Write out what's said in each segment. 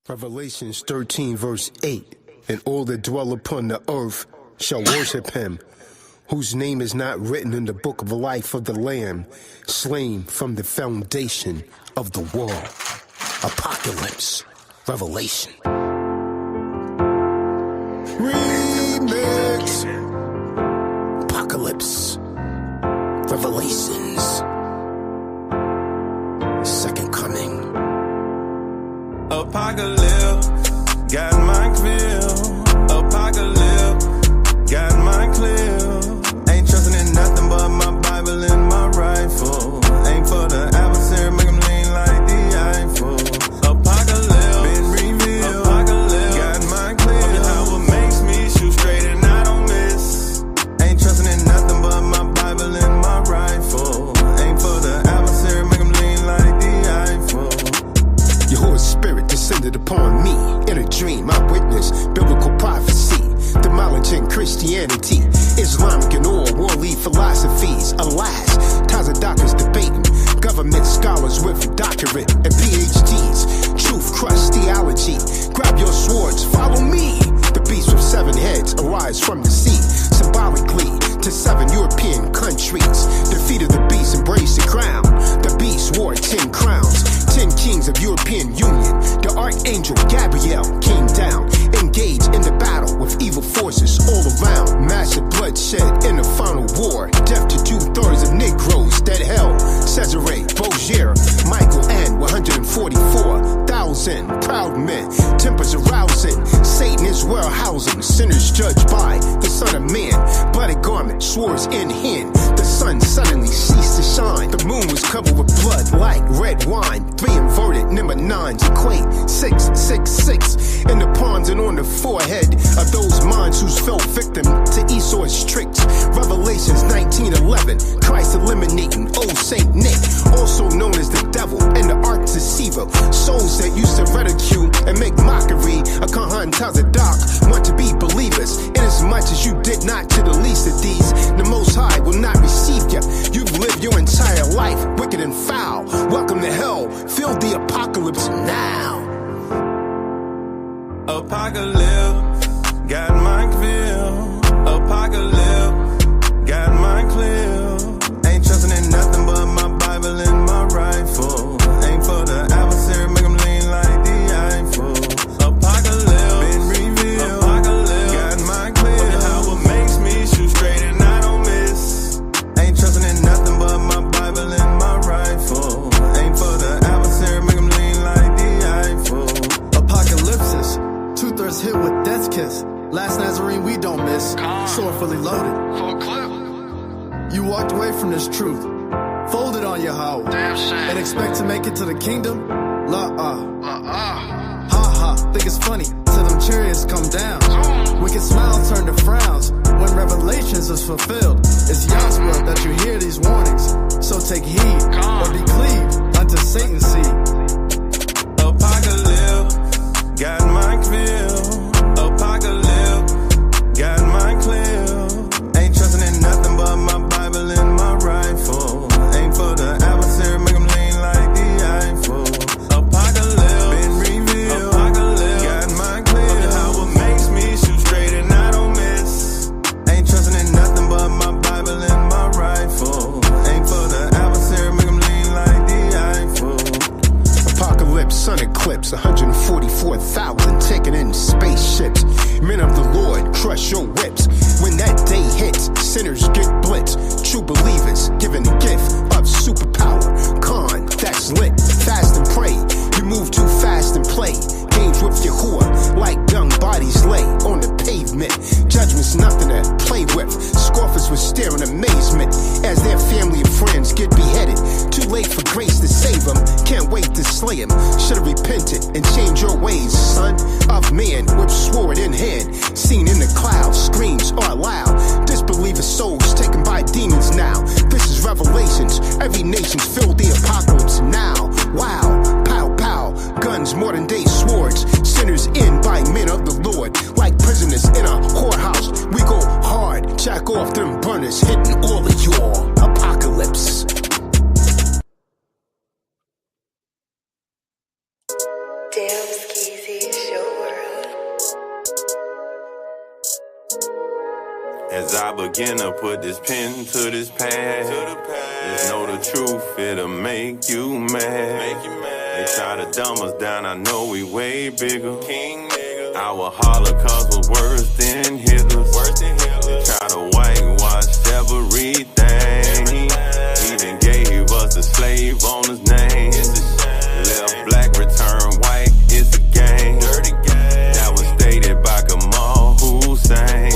Revelations 13 verse 8, and all that dwell upon the earth shall worship him, whose name is not written in the book of life of the Lamb, slain from the foundation of the world. Apocalypse. Revelation. Remix. Apocalypse. Revelations. Second coming. Apocalypse, got my clear. Apocalypse, got my clear. Ain't trusting in nothing but my Bible and my rifle. Ain't for the adversary, make him lean like the Eiffel. Apocalypse, been revealed. Apocalypse, got my clear. Up the power makes me shoot straight and I don't miss. Ain't trusting in nothing but my Bible and my rifle. Ain't for the adversary, make him lean like the Eiffel. Your spirit descended upon me in a dream. I witnessed biblical prophecy, demolishing Christianity, Islamic and all worldly philosophies. Alas, times of doctors debating, government scholars with doctorate and PhDs. Truth crushed theology. Grab your swords, follow me. The beast with 7 heads arise from the sea, symbolically to 7 European countries. Defeated the beast, embraced the crown. The beast wore 10 crowns. 10 kings of European Union. The archangel Gabriel came down, engaged in the battle with evil forces all around. Massive bloodshed in the final war. Death to 2/3 of Negroes that held Cesare Borgia, Michael and 144,000 proud men. Tempers arousing. Satan is warehousing. Sinners judged by the Son of Man. Bloody garment, swords in hand. The sun suddenly ceased to shine. The moon was covered with blood like red wine. 3 inverted number 9s equate 666 in the pawns and on the forehead of those minds who fell victim to Esau's tricks. Revelations 19:11, Christ eliminating old Saint Nick, also known as the devil and the arch deceiver. Souls that used to ridicule and make mockery of Kahan Tazadak want to be believers, inasmuch as you did not to the least of these. The Most High will not receive you. You've lived your entire life wicked and foul. Welcome to hell. Feel the apocalypse now. Apocalypse, got my clear. Apocalypse, got my clear. Ain't trusting in nothing but my Bible and my rifle. Ain't for the adversary, make him lean like the Eiffel. Apocalypse, been revealed. Apocalypse, got my clear. Up the power makes me shoot straight and I don't miss. Ain't trusting in nothing but my Bible and my rifle. Ain't for the adversary, make him lean like the Eiffel. Apocalypsis, 2/3 hit with death kiss. Last Nazarene we don't miss. Sword fully loaded. Full clip. You walked away from this truth. Fold it on your Yahweh. Damn shame. And expect to make it to the kingdom? Ha, think it's funny till them chariots come down. Wicked smiles turn to frowns when Revelations is fulfilled. It's Yah's will that you hear these warnings. So take heed or be cleaved unto Satan's seed. Apocalypse, got my clear. Apocalypse, got my clear. Ain't trusting in nothing but my Bible and my rifle. Ain't for the adversary, make him lean like the Eiffel. Apocalypse, been revealed. Apocalypse, got my clear. Up the power makes me shoot straight and I don't miss. Ain't trusting in nothing but my Bible and my rifle. Ain't for the adversary, make him lean like the Eiffel. Apocalypse, sun eclipse, 144,000 taken in spaceships. Men of the Lord, crush your whips. When that day hits, sinners get blitzed. True believers given the gift of superpower. Con, that's lit. Fast and pray. You move too fast and play games with Yahuwah like young bodies lay on the pavement. Judgment's nothing to play with. Scoffers will stare in amazement as their family and friends get beheaded. Too late for grace to save them. Can't wait to slay him. Should've repented and changed your ways, son of man, with sword in hand. Seen in the clouds, screams are loud. Disbeliever souls taken by demons now. This is Revelations. Every nation's filled the apocalypse now. Wow, pow pow, guns, modern day swords. Sinners in by men of the Lord, like prisoners in a whorehouse. We go hard, jack off them burners, hitting all of your apocalypse. Damn, Skeezy. As I begin to put this pen to this pad, just know the truth, it'll make you mad. They try to dumb us down, I know we way bigger. Our Holocaust was worse than Hitler's. They try to whitewash everything. Even gave us a slave owner's name. Left black, return white, it's a game. That was stated by Gamal Hussein.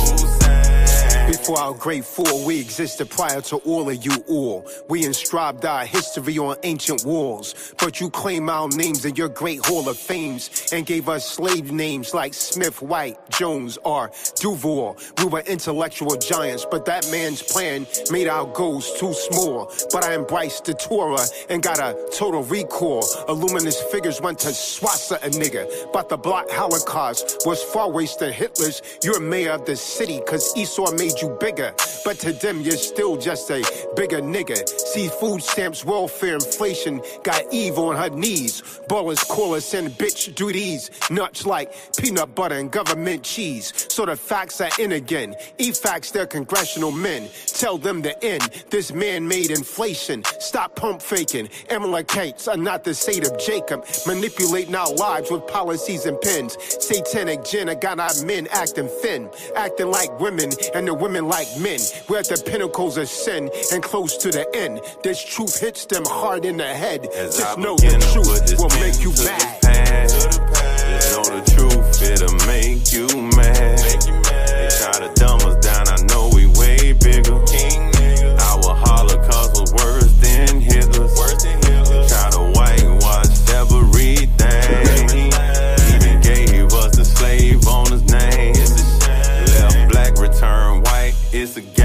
Before our great fall, we existed prior to all of you all. We inscribed our history on ancient walls. But you claim our names in your great hall of fames and gave us slave names like Smith, White, Jones, or Duval. We were intellectual giants, but that man's plan made our goals too small. But I embraced the Torah and got a total recall. Illuminous figures went to swassa a nigga. But the Black Holocaust was far worse than Hitler's. You're mayor of the city cause Esau made you bigger, but to them you're still just a bigger nigga. See, food stamps, welfare, inflation got Eve on her knees. Ballers call us and bitch do these nuts like peanut butter and government cheese. So the facts are in again. E-facts, they're congressional men. Tell them to end this man-made inflation. Stop pump faking. Amalekites are not the seed of Jacob. Manipulating our lives with policies and pens. Satanic gin, I got our men acting thin, acting like women and the women like men. We're at the pinnacles of sin and close to the end. This truth hits them hard in the head. As just I know the truth will make you mad. Just know the truth, it'll make you mad. They try to dumb us down, I know we way bigger. Our Holocaust was worse than Hitler's. Try to whitewash everything. Even gave us the slave owner's name. Left black, return white, it's a game.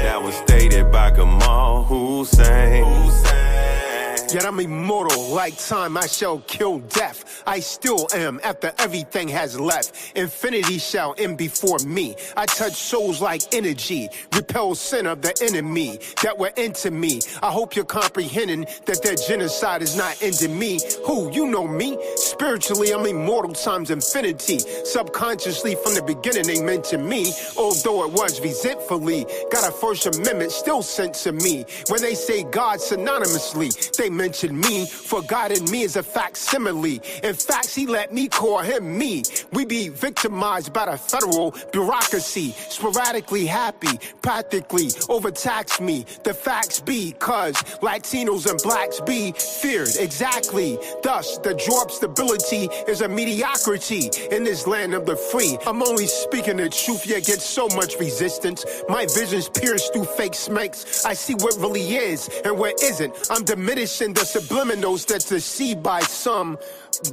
That was stated by Gamal Hussein. Yet I'm immortal, like time I shall kill death. I still am after everything has left. Infinity shall end before me. I touch souls like energy, repel sin of the enemy that were into me. I hope you're comprehending that their genocide is not ending me. Who, you know me? Spiritually, I'm immortal times infinity. Subconsciously, from the beginning, they mentioned me. Although it was resentfully, got a First Amendment still sent to me. When they say God synonymously, they mention me, for God in me is a facsimile. In fact, he let me call him me. We be victimized by the federal bureaucracy, sporadically happy, practically overtax me. The facts be, cause Latinos and blacks be feared, exactly. Thus, the drop stability is a mediocrity in this land of the free. I'm only speaking the truth, yet get so much resistance. My vision's pierced through fake smokes. I see what really is and what isn't. I'm diminishing the subliminals that's deceived by some.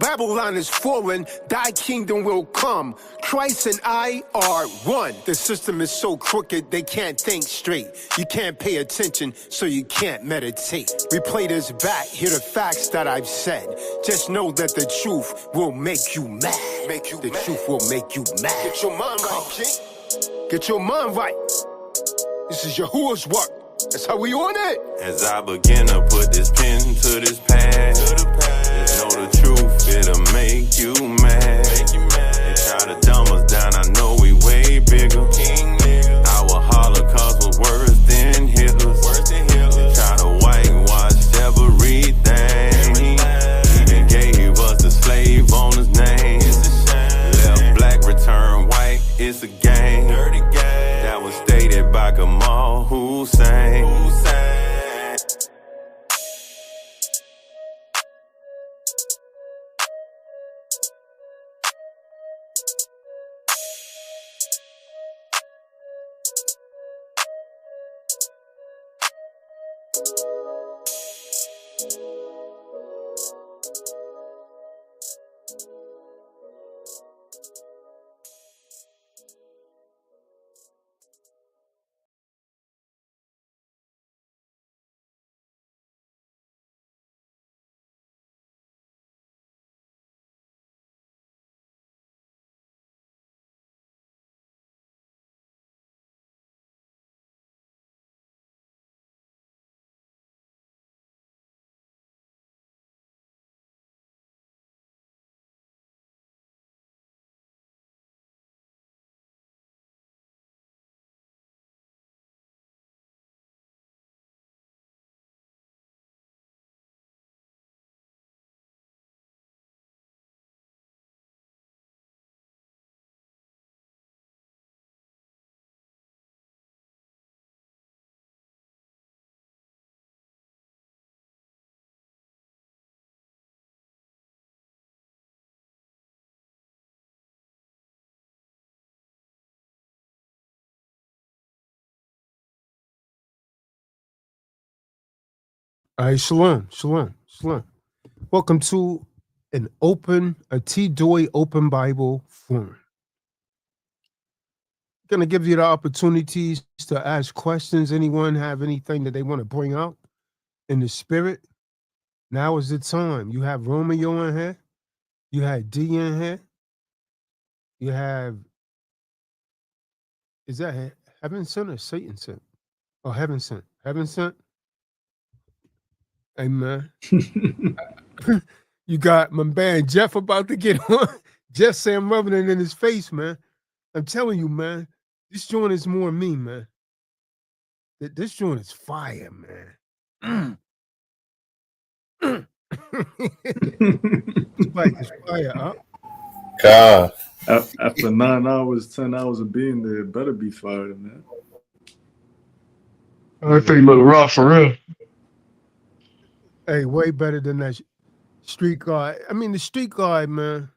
Babylon is fallen, thy kingdom will come. Christ and I are one. The system is so crooked, they can't think straight. You can't pay attention, so you can't meditate. Replay this back, hear the facts that I've said. Just know that the truth will make you mad. The truth will make you mad. Get your mind right, King. Get your mind right. This is Yahuwah's work. That's how we on it. As I begin to put this pen to this pad, just know the truth, it'll make you mad. They try to dumb us down, I know we way bigger. Our Holocaust was worse than Hitler's. They try to whitewash everything. Even gave us the slave owner's name. Left black, return white, it's a game. That was stated by Gamal Hussein. All right, shalom, shalom, shalom. Welcome to a TDOY open Bible forum. Going to give you the opportunities to ask questions. Anyone have anything that they want to bring out in the spirit? Now is the time. You have Romeo in here. You had D in here. You have, is that heaven sent or Satan sent? Oh, heaven sent. Heaven sent. Amen. You got my man Jeff about to get on. Jeff saying I'm rubbing it in his face, man. I'm telling you, man, this joint is more me, man. This joint is fire, man. This bike is fire, huh? God. After 9 hours, 10 hours of being there, it better be fired, man. I think look rough for real. Hey, way better than that street guy. I mean, the street guy, man,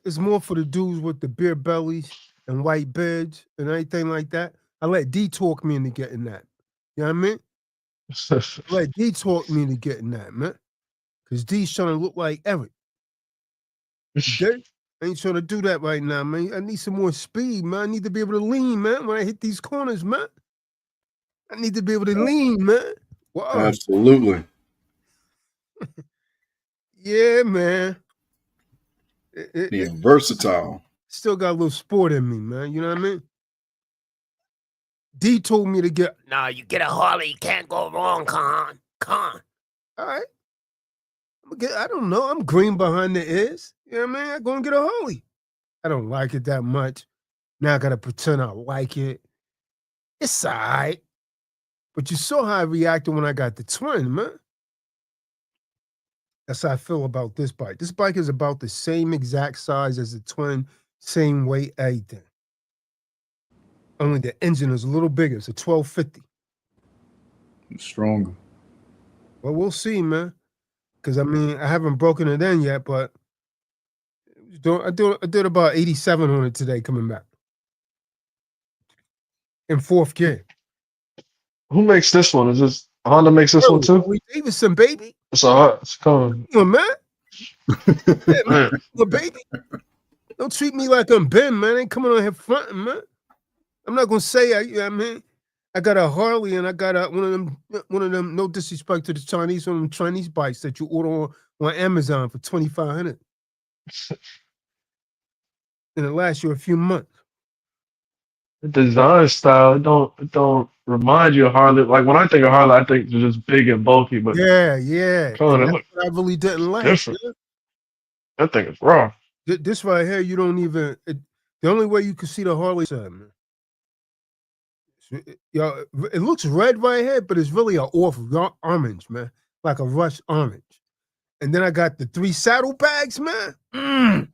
it's more for the dudes with the beer bellies and white beards and anything like that. I let D talk me into getting that. You know what I mean? I let D talk me into getting that, man. Because D's trying to look like Eric. Okay? I ain't trying to do that right now, man. I need some more speed, man. I need to be able to lean, man, when I hit these corners, man. I need to be able to lean, man. Wow. Absolutely. Yeah, man. Being versatile. Still got a little sport in me, man. You know what I mean? D told me to get. Nah, you get a Harley, you can't go wrong, Con. All right. I don't know. I'm green behind the ears. You know what I mean? I go and get a Harley. I don't like it that much. Now I gotta pretend I like it. It's all right. But you saw how I reacted when I got the twin, man. That's how I feel about this bike. This bike is about the same exact size as the twin, same weight, everything. Only the engine is a little bigger. It's a 1250. It's stronger. Well, we'll see, man. Because, I mean, I haven't broken it in yet, but I did about 87 on it today coming back. In fourth gear. Who makes this one? Is this Honda makes this one too? Harley Davidson, baby. It's all right. It's coming. Come on, man. Yeah, man. Baby. Don't treat me like I'm Ben, man. I ain't coming on here fronting, man. I'm not gonna say I mean, I got a Harley and I got one of them, no disrespect to the Chinese, one of them Chinese bikes that you order on Amazon for $2,500. And it lasts you a few months. The design style, it don't remind you of Harley. Like when I think of Harley, I think it's just big and bulky, but Yeah. that's What I really didn't like. different. That thing is raw. This right here, you don't even. The only way you can see the Harley side, man. It looks red right here, but it's really an off orange, man, like a rush orange. And then I got the 3 saddlebags, man.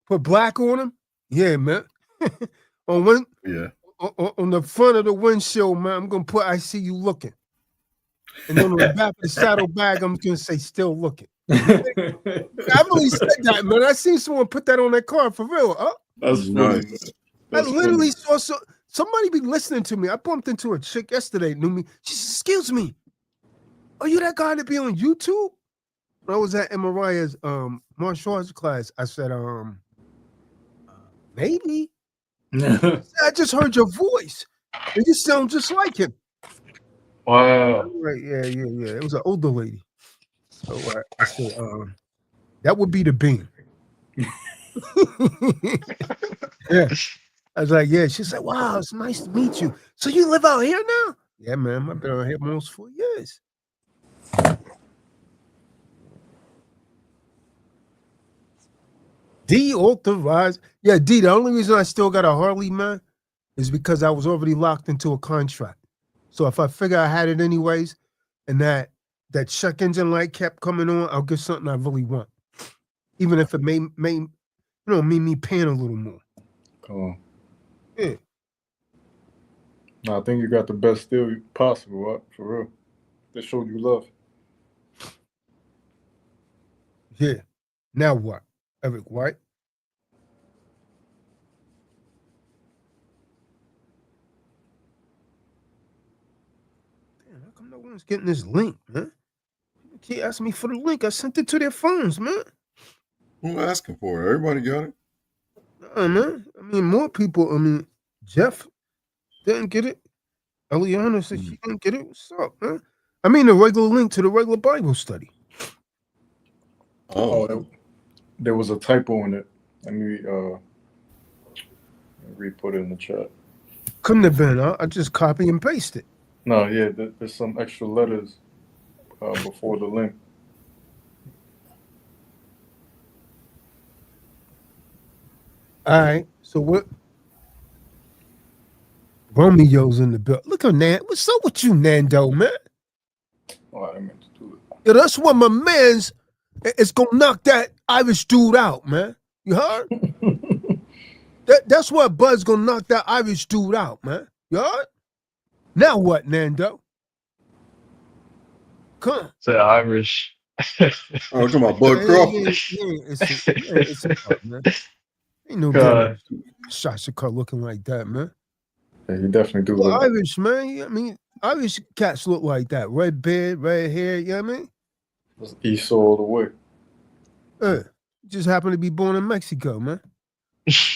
Put black on them, yeah, man. On the front of the windshield, man, I'm gonna put "I see you looking," and then on the back of the saddlebag, I'm gonna say "still looking." I really said that, man. I seen someone put that on their car for real. That's nice. I literally saw somebody be listening to me. I bumped into a chick yesterday, knew me. She said, "Excuse me, are you that guy that be on YouTube?" When I was at Mariah's martial arts class, I said, maybe. I just heard your voice. And you sound just like him. Wow. Right, yeah. It was an older lady. So I said, that would be the beam. Yeah. I was like, yeah. She said, wow, it's nice to meet you. So you live out here now? Yeah, man. I've been out here almost 4 years. D authorized. Yeah, D, the only reason I still got a Harley, man, is because I was already locked into a contract. So if I figure I had it anyways, and that check engine light kept coming on, I'll get something I really want. Even if it may mean me paying a little more. Come on. Yeah. No, I think you got the best deal possible, right? For real. They showed you love. Yeah. Now what? Eric White? Man, how come no one's getting this link, man? People keep asking me for the link. I sent it to their phones, man. Who asking for it? Everybody got it. Man. I mean, more people. I mean, Jeff didn't get it. Eliana said she didn't get it. What's up, man? I mean, the regular link to the regular Bible study. Oh, there was a typo in it. Let me re-put it in the chat. Couldn't have been. I just copy and paste it. No, yeah, there's some extra letters before the link. All right. So what? Romeo's in the bill. Look at Nan. What's up with you, Nando, man? Oh, I meant to do it. Yeah, that's what my man's is gonna knock that Irish dude out, man. You heard? That's what Bud's gonna knock that Irish dude out, man. You heard? Now what, Nando? Come on. Say Irish. Oh, talking about Bud Crawford. It's a cut, man. Ain't no God. damn Sasha cut looking like that, man. Yeah, you definitely do Well, look. Irish, man. I mean, Irish cats look like that. Red beard, red hair, you know what I mean? That's Esau all the way. Just happened to be born in Mexico, man.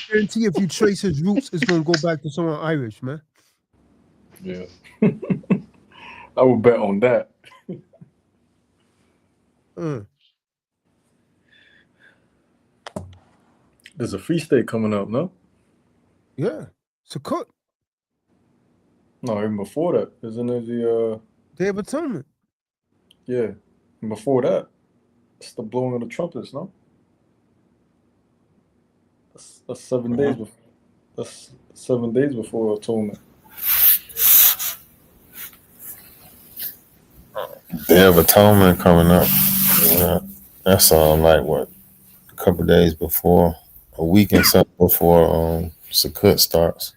Guarantee if you trace his roots, it's gonna go back to someone Irish, man. Yeah. I would bet on that. There's a feast day coming up, no? Yeah. It's a cook. No, even before that. Isn't it the Day of Atonement. yeah. And before that, it's the blowing of the trumpets, no? That's 7 days before. That's 7 days before atonement. Day of Atonement coming up. Yeah. That's like what, a couple days before, a week and something before Sukkot starts.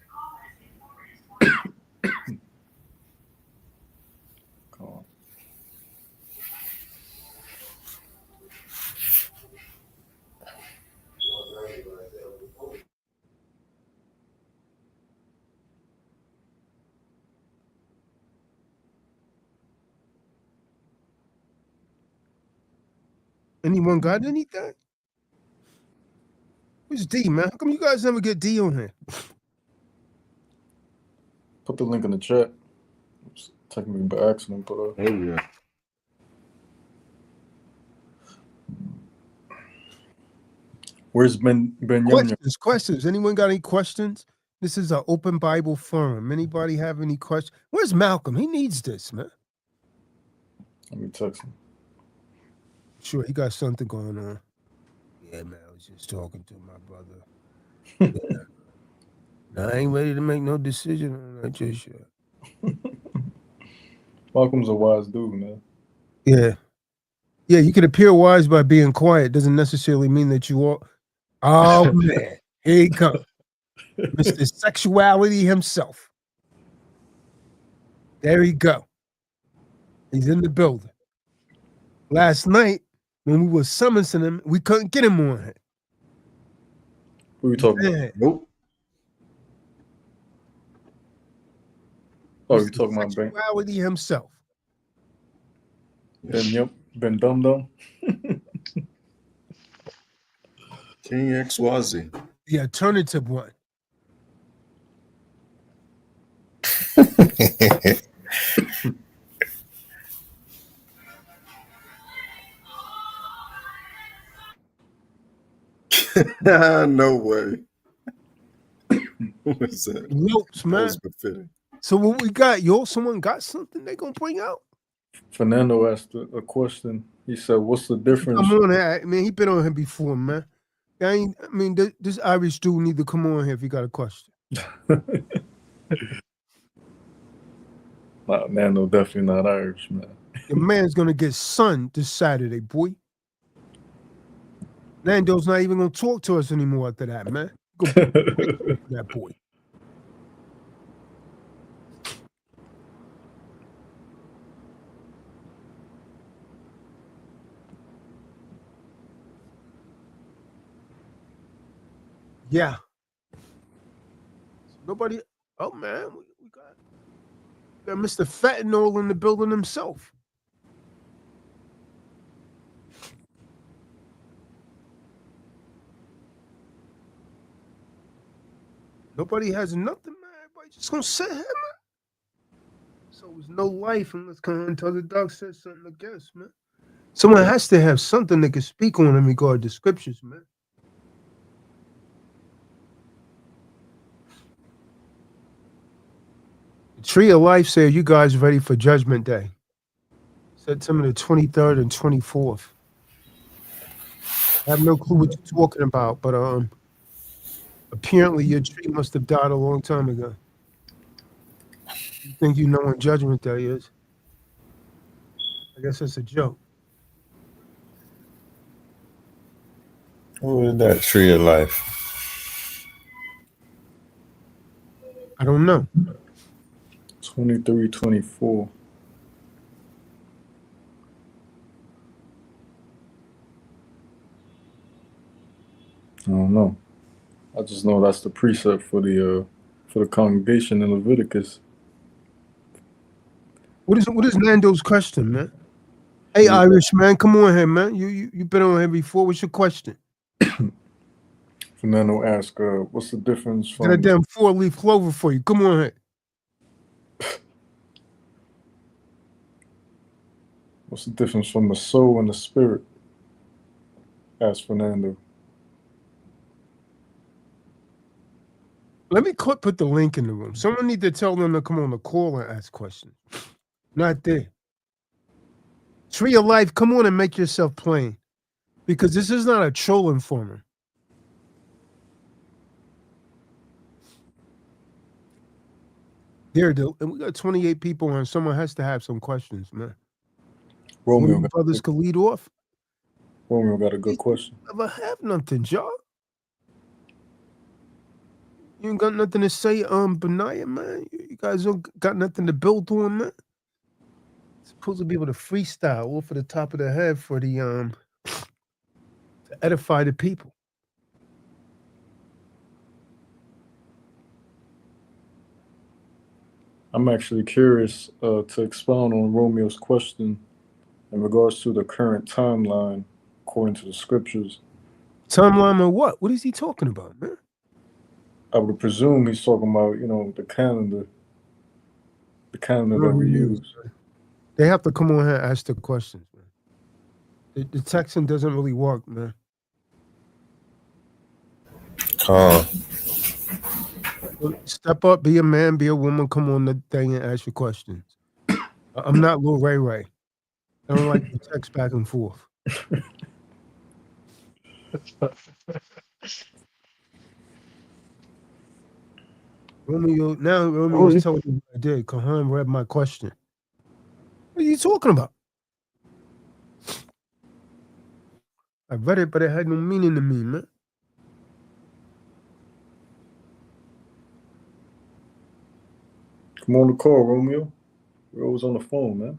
Anyone got anything? Where's D, man? How come you guys never get D on here? Put the link in the chat. It's technically by accident, but Oh yeah. where's Ben Yum? Questions. Anyone got any questions? This is an open Bible forum. Anybody have any questions? Where's Malcolm? He needs this, man. Let me text him. Sure, he got something going on. Yeah, man, I was just talking to my brother. Yeah. Now, I ain't ready to make no decision on that just yet. Malcolm's a wise dude, man. Yeah. Yeah, you can appear wise by being quiet. Doesn't necessarily mean that you are. Oh, man. Here he comes. Mr. Sexuality himself. There he go. He's in the building. Last night, when we were summoning him, we couldn't get him on here. Who you talking about? Nope. Oh, you talking about Ben? Sexuality himself. Ben Dum Dum? King XYZ. The alternative one. No way. What was that? Lopes, man. That was befitting. So what we got, yo? Someone got something they gonna bring out? Fernando asked a question. He said, "What's the difference?" Come on, man. He been on here before, man. I mean, this Irish dude need to come on here if he got a question. Nah, Nando definitely not Irish, man. The man's gonna get sunned this Saturday, boy. Nando's not even gonna talk to us anymore after that, man. Go that boy. Yeah. Nobody. Oh man, we got. Got Mr. Fentanyl in the building himself. Nobody has nothing, man. Everybody just gonna sit here, man. So there's no life unless until the dog says something against, man. Someone has to have something that can speak on in regard to scriptures, man. The tree of life said, "You guys ready for Judgment Day?" September the 23rd and 24th. I have no clue what you're talking about, but apparently your tree must have died a long time ago. You think you know when Judgment Day is? I guess it's a joke. What is that tree of life? I don't know. 23, 24. I don't know. I just know that's the precept for the congregation in Leviticus. What is Nando's question, man? Hey, Yeah. Irish man, come on here, man. You been on here before. What's your question? Fernando asked, what's the difference Got a from damn 4-leaf clover for you. Come on here. what's the difference from the soul and the spirit? Asked Fernando. Let me put the link in the room. Someone need to tell them to come on the call and ask questions. Not there. Tree of Life, come on and make yourself plain. Because this is not a trolling forum. And we got 28 people on. Someone has to have some questions, man. One of you brothers could lead off. Romeo got a good question. Never have nothing, y'all. You ain't got nothing to say, Benaiah, man. You guys don't got nothing to build on, man. Supposed to be able to freestyle off of the top of the head for the to edify the people. I'm actually curious to expound on Romeo's question in regards to the current timeline according to the scriptures. Timeline of what? What is he talking about, man? I would presume he's talking about, the calendar that we use. They have to come on here and ask the questions, man. The texting doesn't really work, man. Step up, be a man, be a woman, come on the thing and ask your questions. I'm not Lil Ray Ray. I don't like to text back and forth. Romeo's telling me what I did. Kahan read my question. What are you talking about? I read it, but it had no meaning to me, man. Come on the call, Romeo. We're always on the phone, man.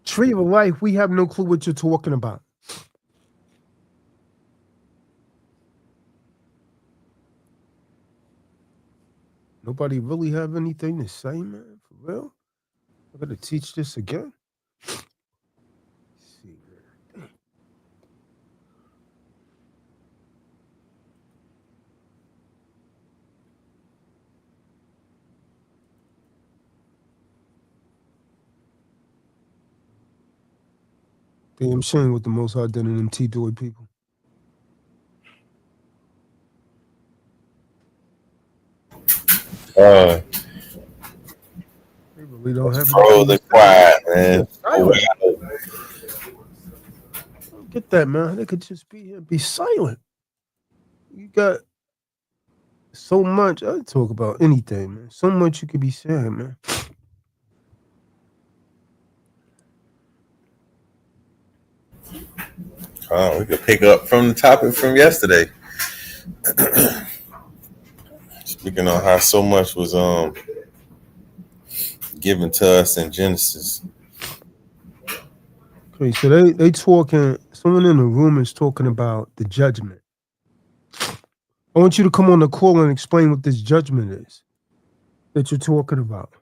Tree of Life, we have no clue what you're talking about. Nobody really have anything to say, man, for real? I gotta teach this again. Let's see, man. Damn shame what the Most High done in them TDOY people. They really don't have frozen quiet, man. Get that, man. They could just be silent. You got so much. I talk about anything, man. So much you could be saying, man. We could pick up from the topic from yesterday. Speaking on how so much was given to us in Genesis. Okay, so they talking. Someone in the room is talking about the judgment. I want you to come on the call and explain what this judgment is. that you're talking about.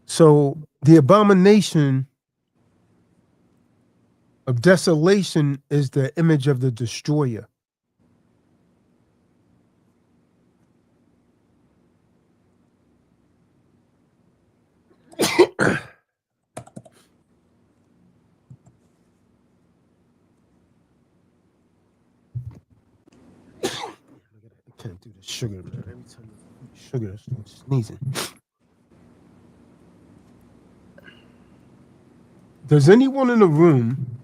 So the abomination of desolation is the image of the destroyer. I can't do the sugar, man. Every time I do sugar, I start sneezing. Does anyone in the room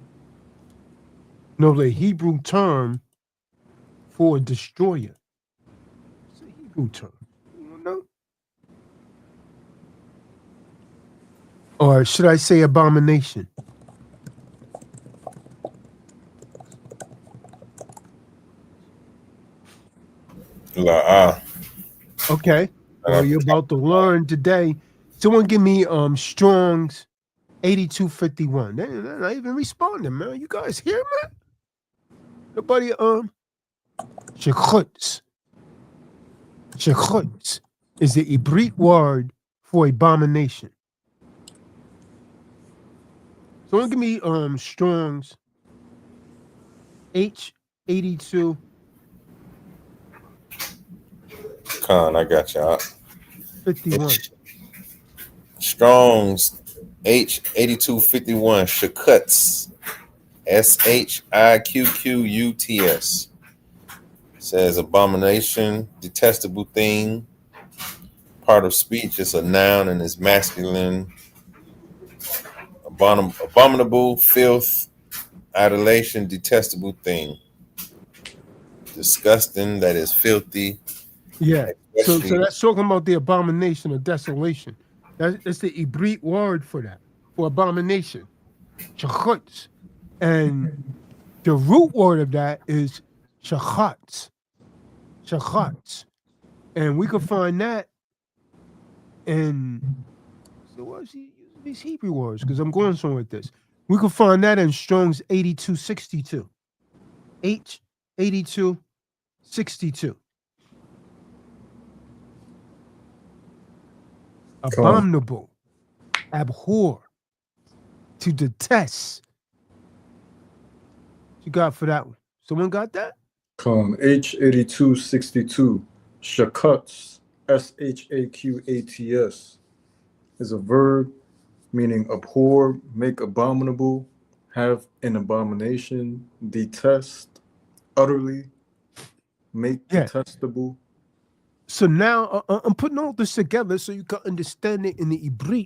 know the Hebrew term for a destroyer? It's a Hebrew term. You know? Or should I say abomination? La Okay. Well, you're about to learn today. Someone give me Strong's 8251. They're not even responding, man. You guys hear, man? Nobody Shechutz. Shechutz is the Hebrew word for abomination. Someone give me Strong's H82. Con, I got y'all. 51. Strong's H8251 Shakuts. SHIQQUTS. Says abomination, detestable thing. Part of speech is a noun and is masculine. Abominable, filth, adulation, detestable thing. Disgusting, that is filthy. Yeah. So Especially that's talking about the abomination of desolation. That's the Hebrew word for that, for abomination. Shechutz. And the root word of that is shachatz. Shachatz. And we could find that in, so what's he using these Hebrew words? Because I'm going somewhere with this. We could find that in Strong's 8262. H8262. Abominable, abhor, to detest. What you got for that one? Someone got that? H8262, shakuts, SHAQATS, is a verb meaning abhor, make abominable, have an abomination, detest, utterly, make detestable. So now I'm putting all this together so you can understand it in the Hebrew,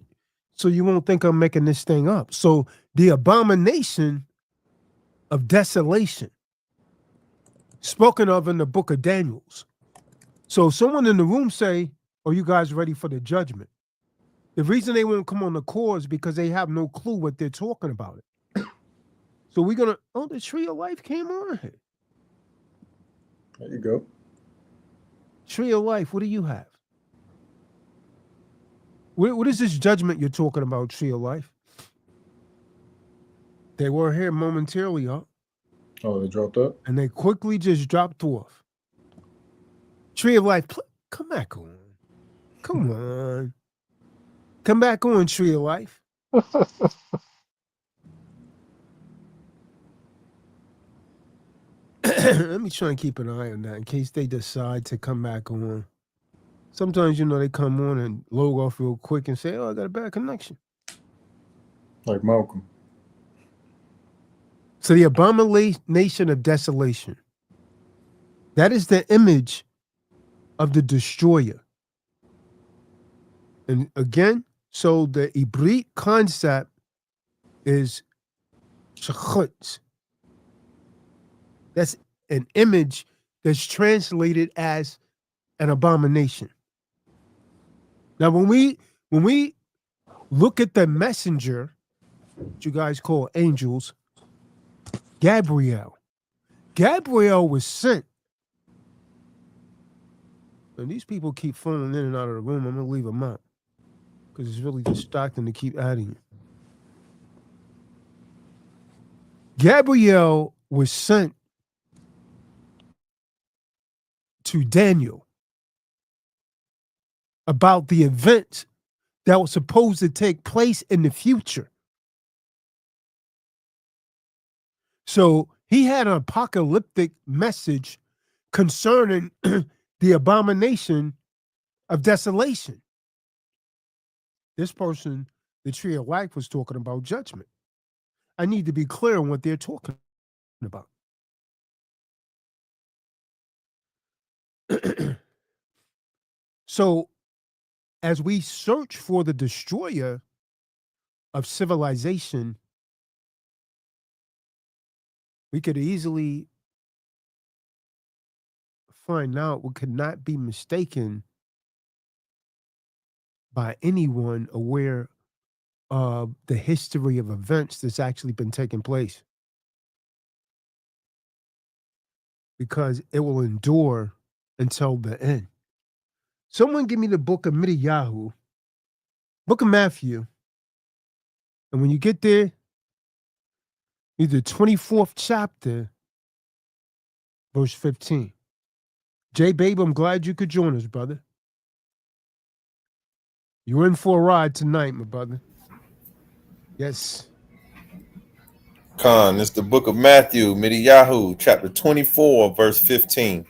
so you won't think I'm making this thing up. So the abomination of desolation, spoken of in the book of Daniels. So someone in the room say, are you guys ready for the judgment? The reason they won't come on the call is because they have no clue what they're talking about. So we're going to, the tree of life came on here. There you go. Tree of life, what do you have? What is this judgment you're talking about, tree of life? They were here momentarily, huh? Oh, they dropped up? And they quickly just dropped off. Tree of life, come back on. Come on. Come back on, tree of life. Let me try and keep an eye on that in case they decide to come back on. Sometimes, they come on and log off real quick and say, I got a bad connection. Like Malcolm. So the abomination of desolation, that is the image of the destroyer. And again, so the Hebrew concept is shechutz. That's an image that's translated as an abomination. Now, when we look at the messenger, what you guys call angels, Gabriel was sent. And these people keep falling in and out of the room. I'm going to leave them out because it's really distracting to keep adding it. Gabriel was sent to Daniel about the events that were supposed to take place in the future. So he had an apocalyptic message concerning the abomination of desolation. This person, the tree of life, was talking about judgment. I need to be clear on what they're talking about. So, as we search for the destroyer of civilization, we could easily find out what could not be mistaken by anyone aware of the history of events that's actually been taking place, because it will endure until the end. Someone give me the book of Midiyahu, book of Matthew, and when you get there, read the 24th chapter, verse 15. J Babe, I'm glad you could join us, brother. You're in for a ride tonight, my brother. Yes. Khan, it's the book of Matthew, Midiyahu, chapter 24, verse 15.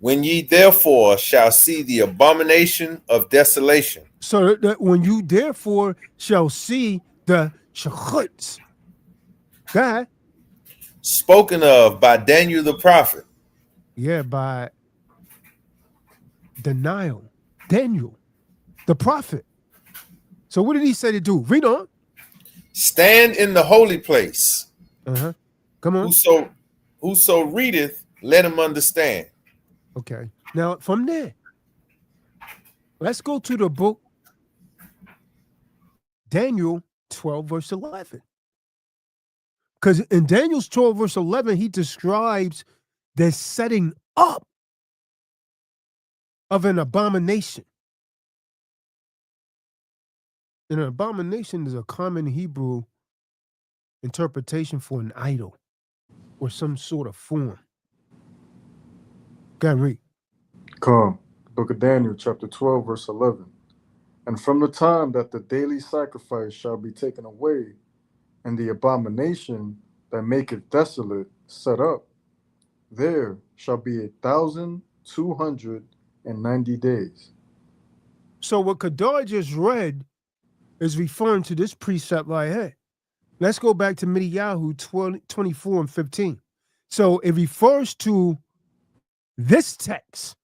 When ye therefore shall see the abomination of desolation. So that when you therefore shall see the shachuts, God, Spoken of by Daniel the prophet. Yeah, by Daniel, the prophet. So what did he say to do? Read on. Stand in the holy place. Come on. Whoso readeth, let him understand. Okay. Now from there, let's go to the book Daniel 12, verse 11. Because in Daniel's 12, verse 11, he describes the setting up of an abomination. And an abomination is a common Hebrew interpretation for an idol or some sort of form. Go ahead, read. Come, book of Daniel, chapter 12, verse 11. And from the time that the daily sacrifice shall be taken away, and the abomination that maketh desolate set up, there shall be 1,290 days. So what Kadar just read is referring to this precept right here. Let's go back to Midiyahu 24 and 15. So it refers to this text.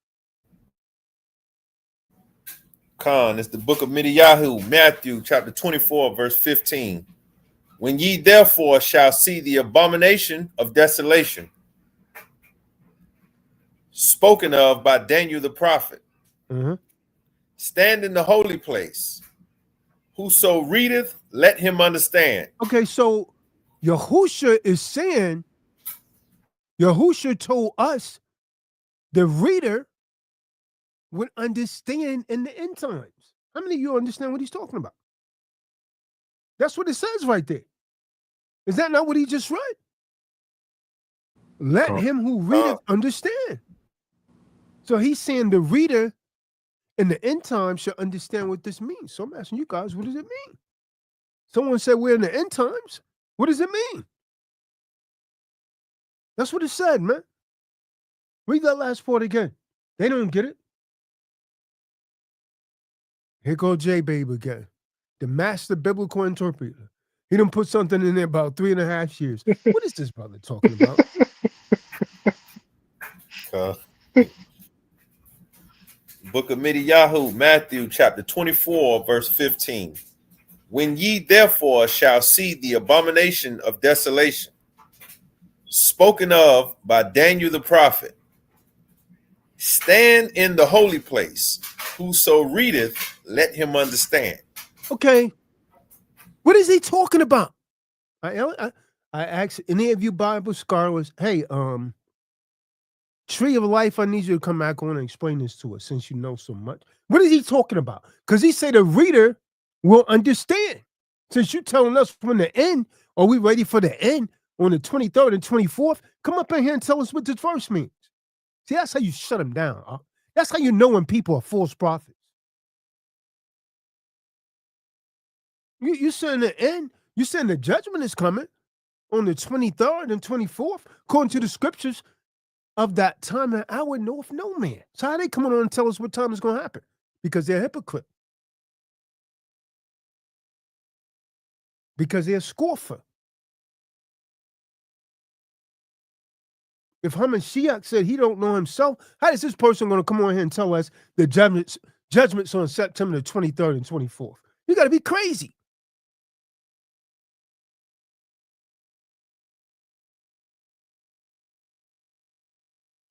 Khan, it's the book of Midiyahu, Matthew, chapter 24, verse 15. When ye therefore shall see the abomination of desolation, spoken of by Daniel the prophet, stand in the holy place. Whoso readeth, let him understand. Okay, so Yahusha is saying, Yahusha told us the reader would understand in the end times. How many of you understand what he's talking about? That's what it says right there. Is that not what he just read? Let him who readeth understand. So he's saying the reader in the end times should understand what this means. So I'm asking you guys, what does it mean? Someone said we're in the end times. What does it mean? That's what it said, man. Read that last part again. They don't get it. Here goes J Babe again, the master biblical interpreter. He done put something in there about 3.5 years. What is this brother talking about? Book of Midiyahu, Matthew, chapter 24, verse 15. When ye therefore shall see the abomination of desolation, spoken of by Daniel the prophet, stand in the holy place. Whoso readeth, let him understand. Okay. What is he talking about? I asked any of you Bible scholars, hey, Tree of Life, I need you to come back on and explain this to us since you know so much. What is he talking about? Because he said the reader will understand. Since you're telling us from the end, are we ready for the end on the 23rd and 24th? Come up in here and tell us what this verse means. See, that's how you shut him down. That's how you know when people are false prophets. You saying the end? You saying the judgment is coming on the 23rd and 24th, according to the scriptures of that time and hour knoweth no man. So how they coming on and tell us what time is going to happen? Because they're hypocrite. Because they're a scoffer. If Hamashiach said he don't know himself, how is this person going to come on here and tell us the judgments on September the 23rd and 24th? You got to be crazy.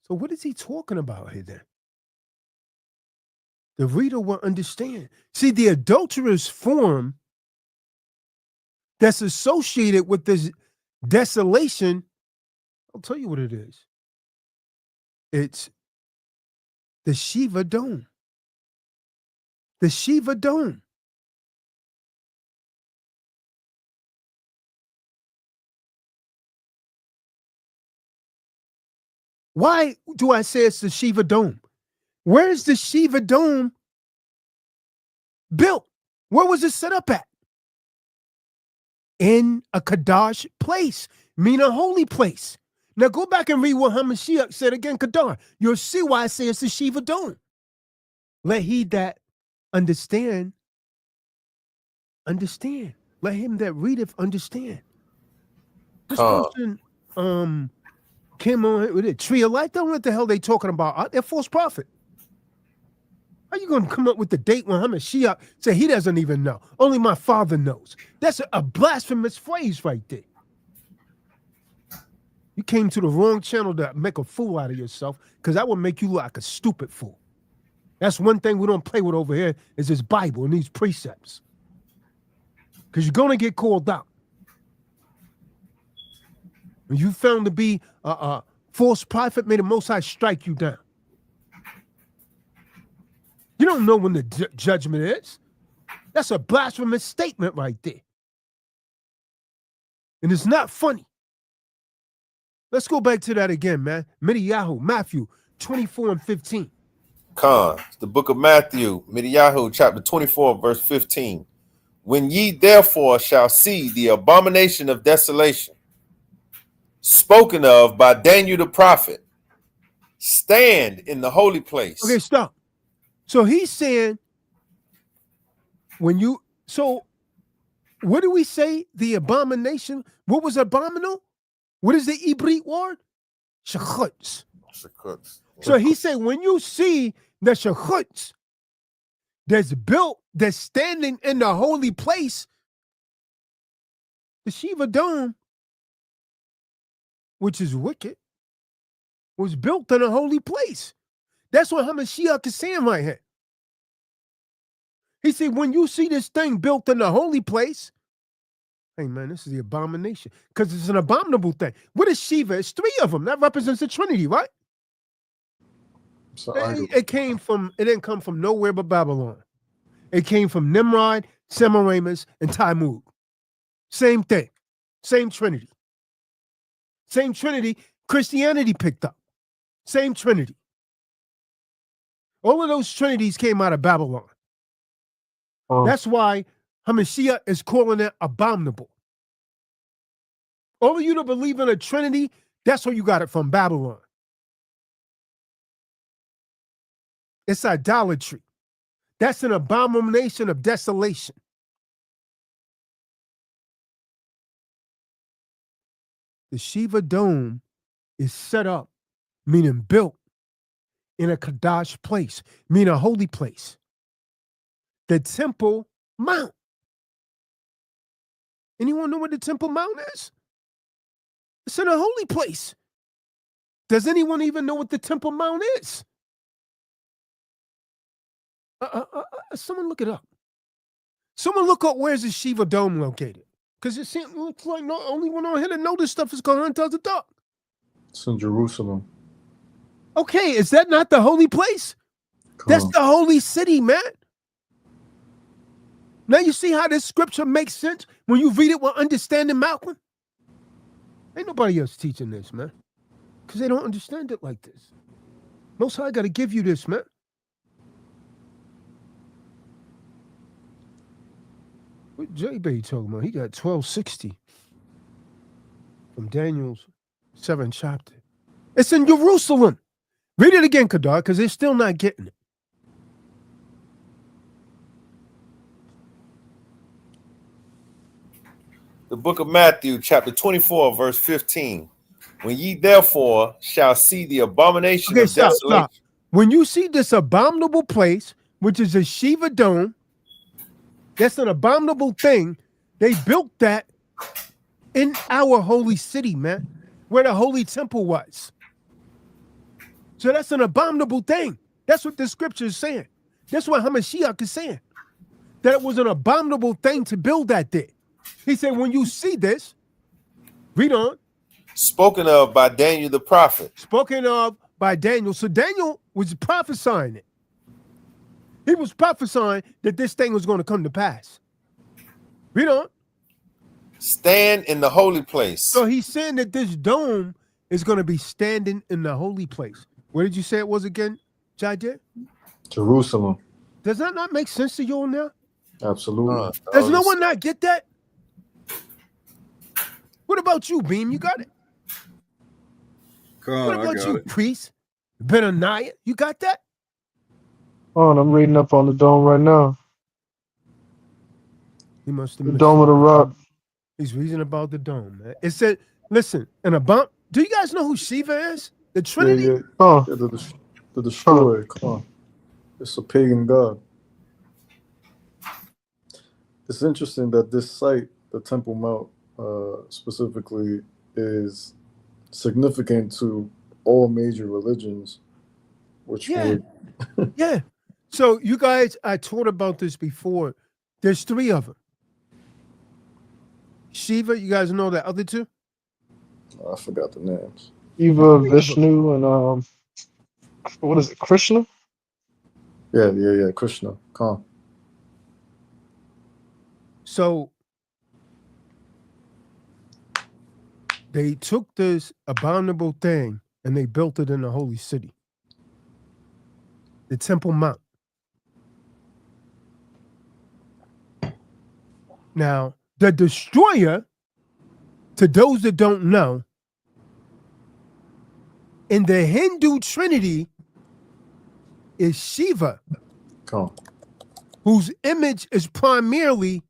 So what is he talking about here then? The reader will understand. See, the adulterous form that's associated with this desolation, I'll tell you what it is. It's the Shiva Dome. The Shiva Dome. Why do I say it's the Shiva Dome? Where is the Shiva Dome built? Where was it set up at? In a Kadash place, meaning a holy place. Now go back and read what Hamashiach said again, Kadar. You'll see why I say it's the Shiva Dome. Let he that understand. Let him that readeth understand. This person came on with a tree of life. Don't know what the hell they talking about. They're false prophet. How you going to come up with the date when Hamashiach say he doesn't even know? Only my father knows. That's a blasphemous phrase right there. You came to the wrong channel to make a fool out of yourself, because that would make you look like a stupid fool. That's one thing we don't play with over here is this Bible and these precepts. Because you're going to get called out. When you found to be a false prophet, may the Most High strike you down. You don't know when the judgment is. That's a blasphemous statement right there. And it's not funny. Let's go back to that again, man. Midiyahu, Matthew 24 and 15. The book of Matthew, Midiyahu, chapter 24, verse 15. When ye therefore shall see the abomination of desolation, spoken of by Daniel the prophet, stand in the holy place. Okay, stop. So he's saying, so what do we say? The abomination, what was abominable? What is the Hebrew word? Shechutz. So he said, when you see the shechutz that's standing in the holy place, the Shiva Dome, which is wicked, was built in a holy place. That's what Hamashiach is saying right here. He said, when you see this thing built in the holy place, hey, man, this is the abomination. Because it's an abominable thing. What is Shiva? It's three of them. That represents the Trinity, right? It didn't come from nowhere but Babylon. It came from Nimrod, Semiramis, and Tammuz. Same thing. Same Trinity. Same Trinity Christianity picked up. Same Trinity. All of those Trinities came out of Babylon. That's why Hamashiach is calling it abominable. All of you to believe in a Trinity, that's where you got it from, Babylon. It's idolatry. That's an abomination of desolation. The Shiva Dome is set up, meaning built, in a Kadash place, meaning a holy place. The Temple Mount. Anyone know what the Temple Mount is? It's in a holy place. Does anyone even know what the Temple Mount is? Someone look it up. Someone look up where's the Shiva Dome located. Because it looks like the only one on here that know this stuff is going to the duck. It's in Jerusalem. Okay, is that not the holy place? That's the holy city, man. Now you see how this scripture makes sense when you read it with understanding, Malcolm? Ain't nobody else teaching this, man. Because they don't understand it like this. Most High got to give you this, man. What J-Bay talking about? He got 1260 from Daniel's 7th chapter. It's in Jerusalem. Read it again, Kadar, because they're still not getting it. The book of Matthew, chapter 24, verse 15. When ye therefore shall see the abomination Okay, of desolation. stop. When you see this abominable place, which is a Shiva dome, that's an abominable thing. They built that in our holy city, man, where the holy temple was. So that's an abominable thing. That's what the scripture is saying. That's what Hamashiach is saying. That it was an abominable thing to build that there. He said, when you see this, read on. Spoken of by Daniel the prophet. Spoken of by Daniel. So Daniel was prophesying it. He was prophesying that this thing was going to come to pass. Read on. Stand in the holy place. So he's saying that this dome is going to be standing in the holy place. Where did you say it was again, Jajay? Jerusalem. Does that not make sense to you all now? Absolutely. Does no one not get that? What about you, Beam? You got it? Come What on, I about got you, it. Priest? Benaniah? You got that? Oh, and I'm reading up on the dome right now. He must have The missed Dome of the Rock. He's reading about the dome, man. It said, listen, do you guys know who Shiva is? The Trinity? Yeah. Oh, Yeah, the destroyer. Come on. It's a pagan god. It's interesting that this site, the Temple Mount, specifically, is significant to all major religions, which would Yeah. So you guys, I taught about this before. There's 3 of them. Shiva, you guys know the other 2? I forgot the names. Eva, Vishnu, and what is it, Krishna? Yeah. Krishna. Come on. So they took this abominable thing and they built it in the holy city, the Temple Mount. Now, the destroyer, to those that don't know, in the Hindu Trinity is Shiva, Come on. whose image is primarily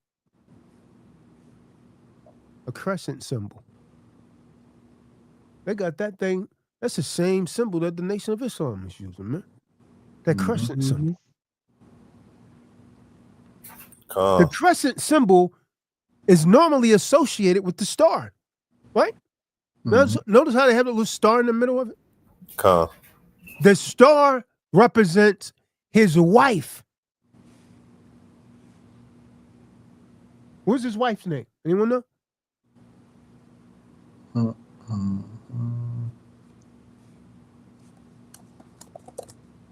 a crescent symbol. They got that thing. That's the same symbol that the Nation of Islam is using, man. That crescent symbol. The crescent symbol is normally associated with the star, right? Notice how they have a little star in the middle of it? The star represents his wife. What's his wife's name? Anyone know?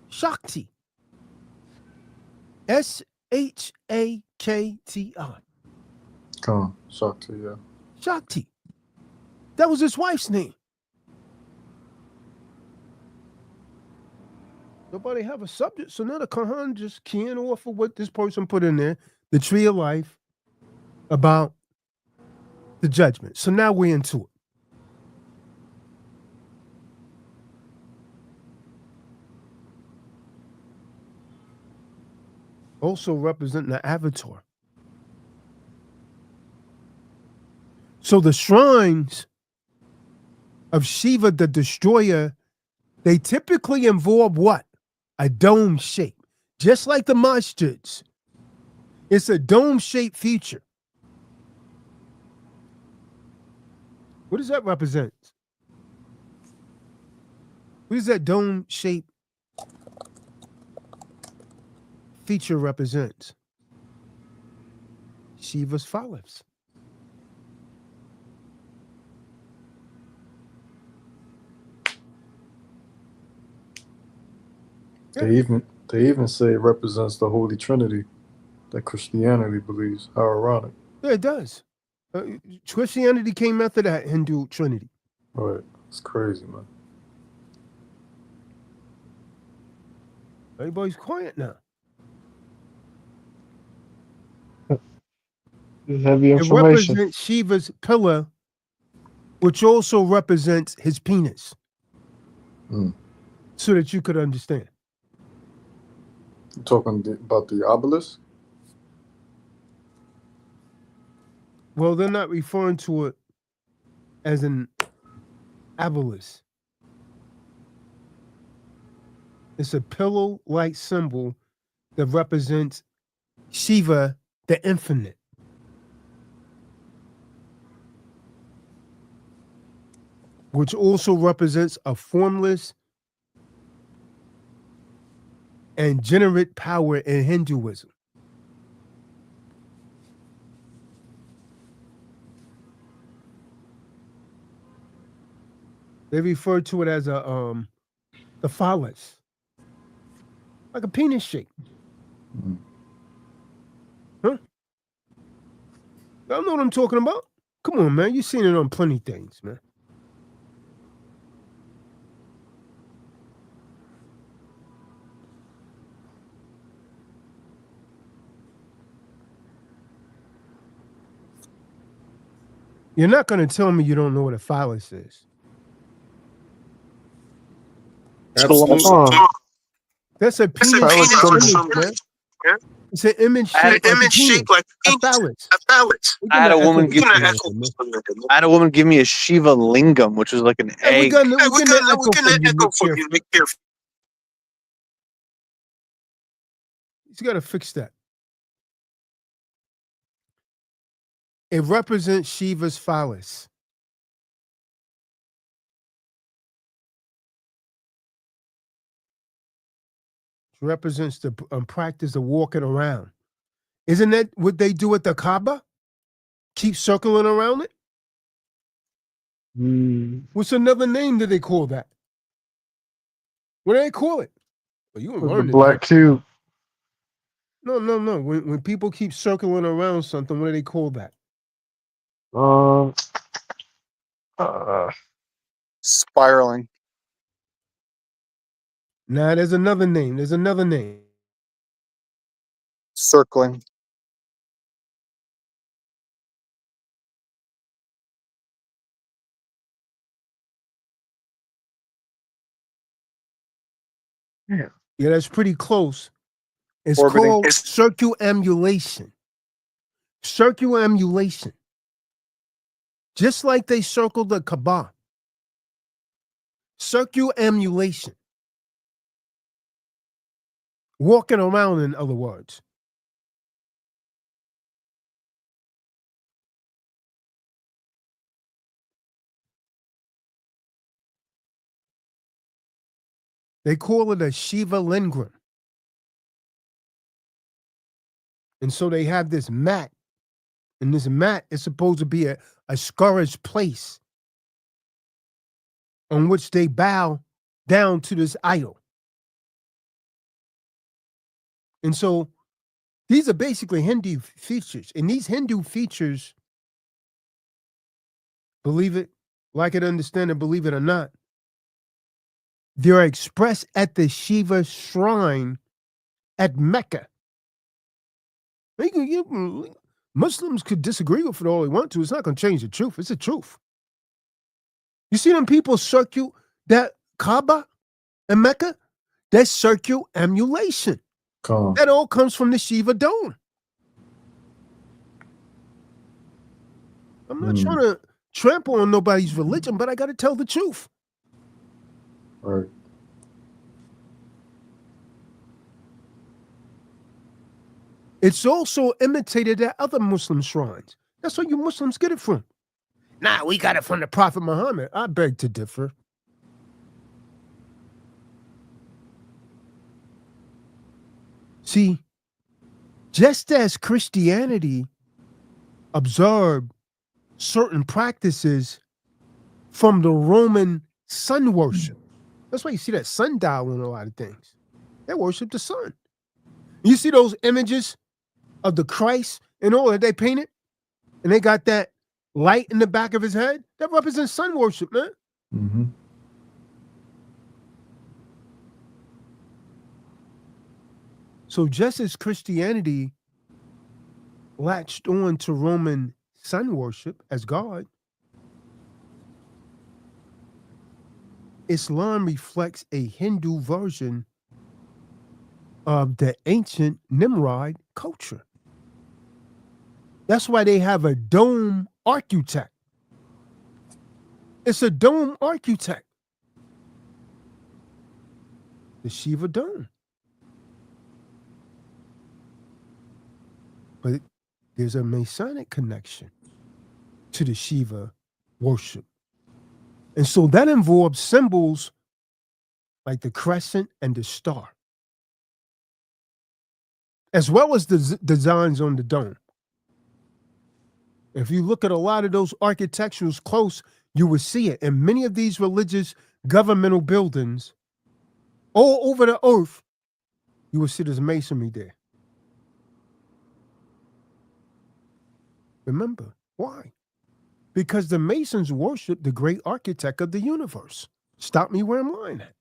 Shakti. Shakti. Come on. Shakti, yeah. Shakti. That was his wife's name. Nobody have a subject, so now the Quran just keying off of what this person put in there, the tree of life, about the judgment. So now we're into it. Also representing the avatar. So the shrines of Shiva the Destroyer, they typically involve what? A dome shape. Just like the masjids. It's a dome-shaped feature. What does that represent? What does that dome-shaped feature represent? Shiva's phallus. They even say it represents the Holy Trinity that Christianity believes. How ironic. Yeah, it does. Christianity came after that Hindu Trinity. Right. It's crazy, man. Everybody's quiet now. It's heavy It information. represents Shiva's pillar, which also represents his penis. So that you could understand. You talking about the obelisk? Well, they're not referring to it as an obelisk. It's a pillow-like symbol that represents Shiva, the infinite. Which also represents a formless and generate power in Hinduism. They refer to it as the phallus, like a penis shape. Huh? Y'all know what I'm talking about? Come on, man. You've seen it on plenty of things, man. You're not going to tell me you don't know what a phallus is. Absolutely. That's a penis image, man. It's an image shaped like a phallus. I had a woman give me a Shiva lingam, which was like an egg. We're gonna echo for you. You got to fix that. It represents Shiva's phallus. It represents the practice of walking around. Isn't that what they do at the Kaaba? Keep circling around it? What's another name that they call that? What do they call it? Well, you The black cube. No. When people keep circling around something, what do they call that? Spiraling. Nah, there's another name. Circling. Yeah, that's pretty close. It's Orbiting. called circumambulation. Circumambulation. Just like they circled the Kaaba. Circumambulation. Walking around, in other words. They call it a Shiva lingam. And so they have this mat. And this mat is supposed to be a scourged place on which they bow down to this idol. And so these are basically Hindu features. And these Hindu features, believe it, like it, understand it, believe it or not, they're expressed at the Shiva shrine at Mecca. Muslims could disagree with it all they want to. It's not going to change the truth. It's the truth. You see them people circle that Kaaba in Mecca? That's circumambulation. That all comes from the Shiva dome. I'm not trying to trample on nobody's religion, but I got to tell the truth. Right. It's also imitated at other Muslim shrines. That's where you Muslims get it from. Nah, we got it from the Prophet Muhammad. I beg to differ. See, just as Christianity observed certain practices from the Roman sun worship. That's why you see that sundial in a lot of things. They worship the sun. You see those images of the Christ and all that they painted? And they got that light in the back of his head? That represents sun worship, man. Mm-hmm. So just as Christianity latched on to Roman sun worship as God, Islam reflects a Hindu version of the ancient Nimrod culture. That's why they have a dome architect. It's a dome architect. The Shiva dome. But there's a Masonic connection to the Shiva worship. And so that involves symbols like the crescent and the star, as well as the designs on the dome. If you look at a lot of those architecturals close, you will see it. In many of these religious governmental buildings all over the earth, you will see there's masonry there. Remember, why? Because the Masons worship the great architect of the universe. Stop me where I'm lying at.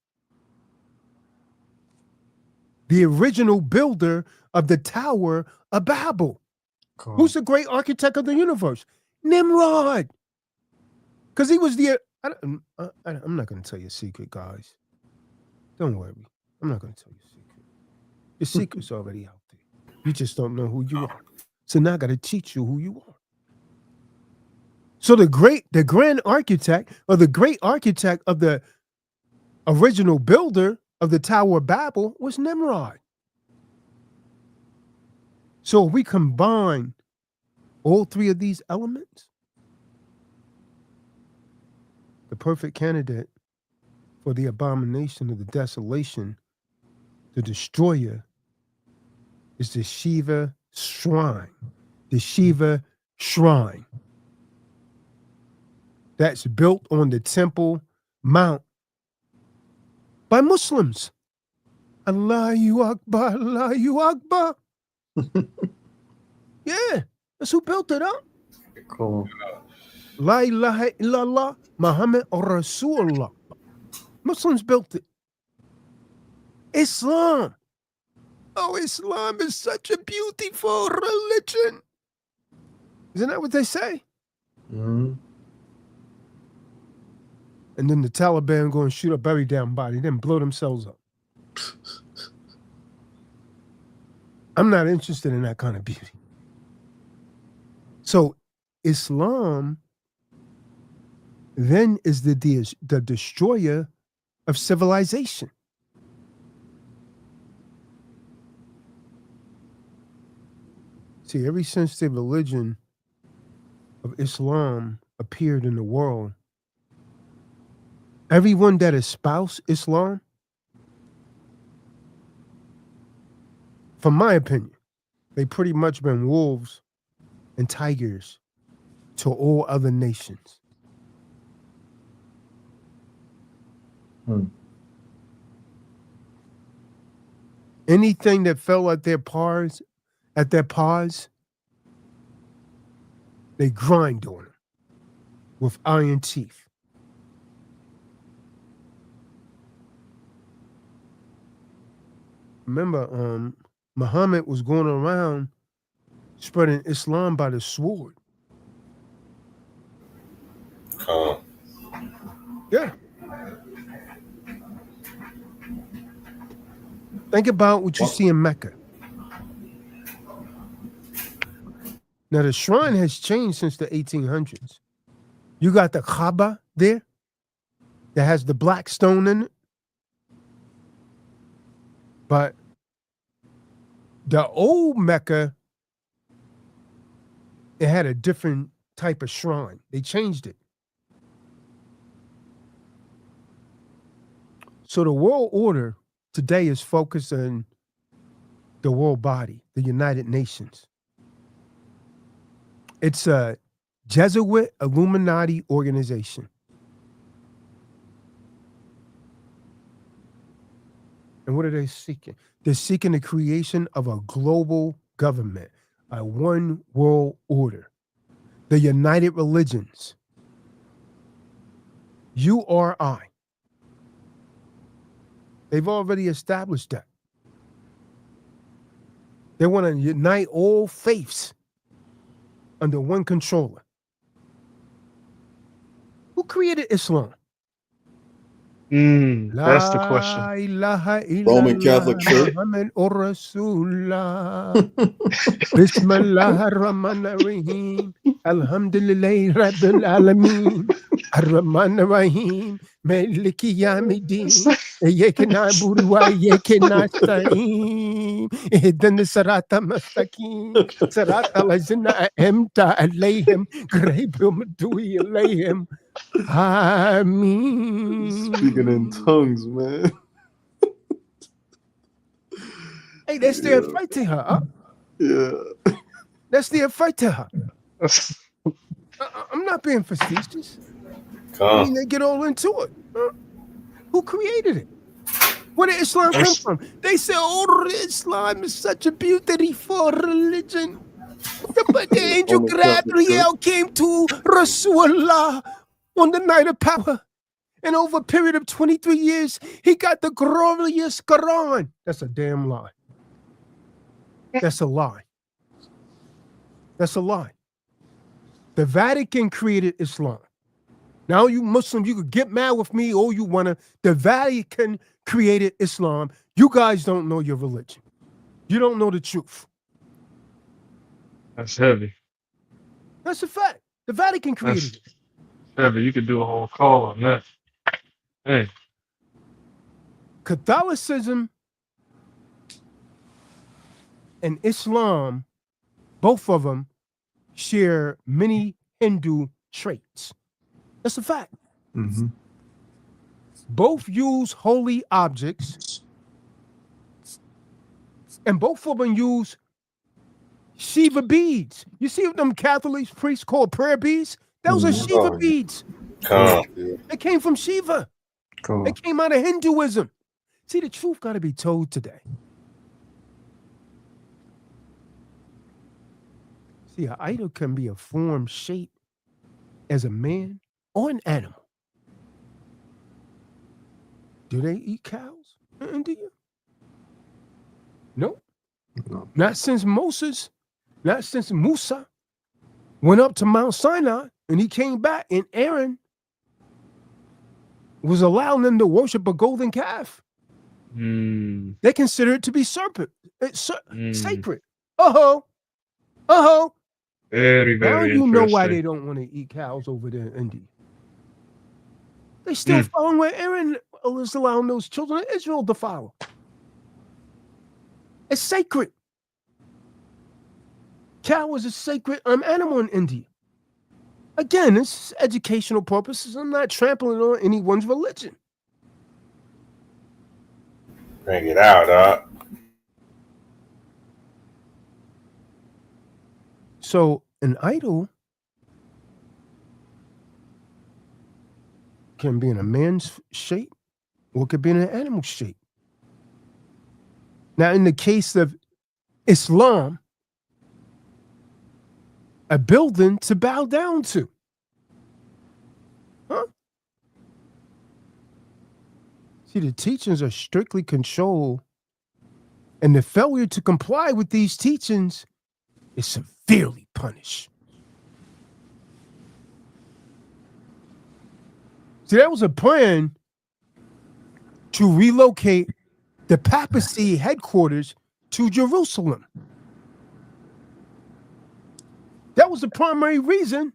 The original builder of the Tower of Babel. Cool. Who's the great architect of the universe? Nimrod. Because he was the... I'm not going to tell you a secret, guys. Don't worry. I'm not going to tell you a secret. The secret's already out there. You just don't know who you are. So now I got to teach you who you are. So the grand architect, or the great architect of the original builder of the Tower of Babel was Nimrod. So if we combine all three of these elements, the perfect candidate for the abomination of the desolation, the destroyer, is the Shiva shrine. The Shiva shrine that's built on the Temple Mount by Muslims. Allahu Akbar, Allahu Akbar. Yeah, that's who built it up. Cool. La ilaha illallah, Muhammad Rasulullah. Muslims built it. Islam. Oh, Islam is such a beautiful religion. Isn't that what they say? Mm-hmm. And then the Taliban go and shoot up every damn body, then blow themselves up. I'm not interested in that kind of beauty. So Islam then is the destroyer of civilization. See, ever since the religion of Islam appeared in the world, everyone that espoused Islam, from my opinion, they pretty much been wolves and tigers to all other nations. Anything that fell at their paws, they grind on them with iron teeth. Remember, Muhammad was going around spreading Islam by the sword. Yeah. Think about what you see in Mecca. Now, the shrine has changed since the 1800s. You got the Kaaba there that has the black stone in it. But the old Mecca, it had a different type of shrine. They changed it. So the world order today is focused on the world body, the United Nations. It's a Jesuit Illuminati organization. And what are they seeking? They're seeking the creation of a global government, a one world order, the United Religions, URI. They've already established that. They want to unite all faiths under one controller. Who created Islam? That's the question. La ilaha Roman Catholic Church. Muhammad Rasulullah. Bismillah ar-Rahman ar-Rahim. Alhamdulillah Rabbil Alameen. Ar-Rahman ar-Rahim. Maliki Yawmiddin. Iyyaka na'budu wa iyyaka nasta'in. Ihdina sirata mustaqim. Sirata allazina an'amta alayhim. Ghayril maghdubi alayhim. Ameen. Speaking in tongues, man. Hey, that's their fighting her. Huh? Yeah. That's their fighting her. I'm not being facetious. I mean, they get all into it. Who created it? Where did Islam come from? They say, oh, Islam is such a beautiful religion. But the angel Gabriel came to Rasulullah on the night of power. And over a period of 23 years, he got the glorious Quran. That's a damn lie. That's a lie. That's a lie. The Vatican created Islam. Now you Muslims, you could get mad with me all you want to. The Vatican created Islam. You guys don't know your religion. You don't know the truth. That's heavy. That's a fact. The Vatican created it. Heavy. You could do a whole call on that. Hey. Catholicism and Islam, both of them share many Hindu traits. That's a fact. Mm-hmm. Both use holy objects, and both of them use Shiva beads. You see what them Catholic priests call prayer beads? Those are Shiva beads. They came from Shiva. They came out of Hinduism. See, the truth got to be told today. See, an idol can be a form, shape as a man or an animal. Do they eat cows in India? No. Not since Moses, not since Musa went up to Mount Sinai and he came back and Aaron was allowing them to worship a golden calf. They consider it to be sacred. Very, now very you know why they don't want to eat cows over there in India. They still following where Aaron was allowing those children of Israel to follow. It's sacred. Cow is a sacred animal in India. Again, it's educational purposes. I'm not trampling on anyone's religion. Bring it out, huh? So an idol can be in a man's shape or it could be in an animal shape. Now, in the case of Islam, a building to bow down to. Huh? See, the teachings are strictly controlled, and the failure to comply with these teachings is severely punished. See, that was a plan to relocate the papacy headquarters to Jerusalem. That was the primary reason.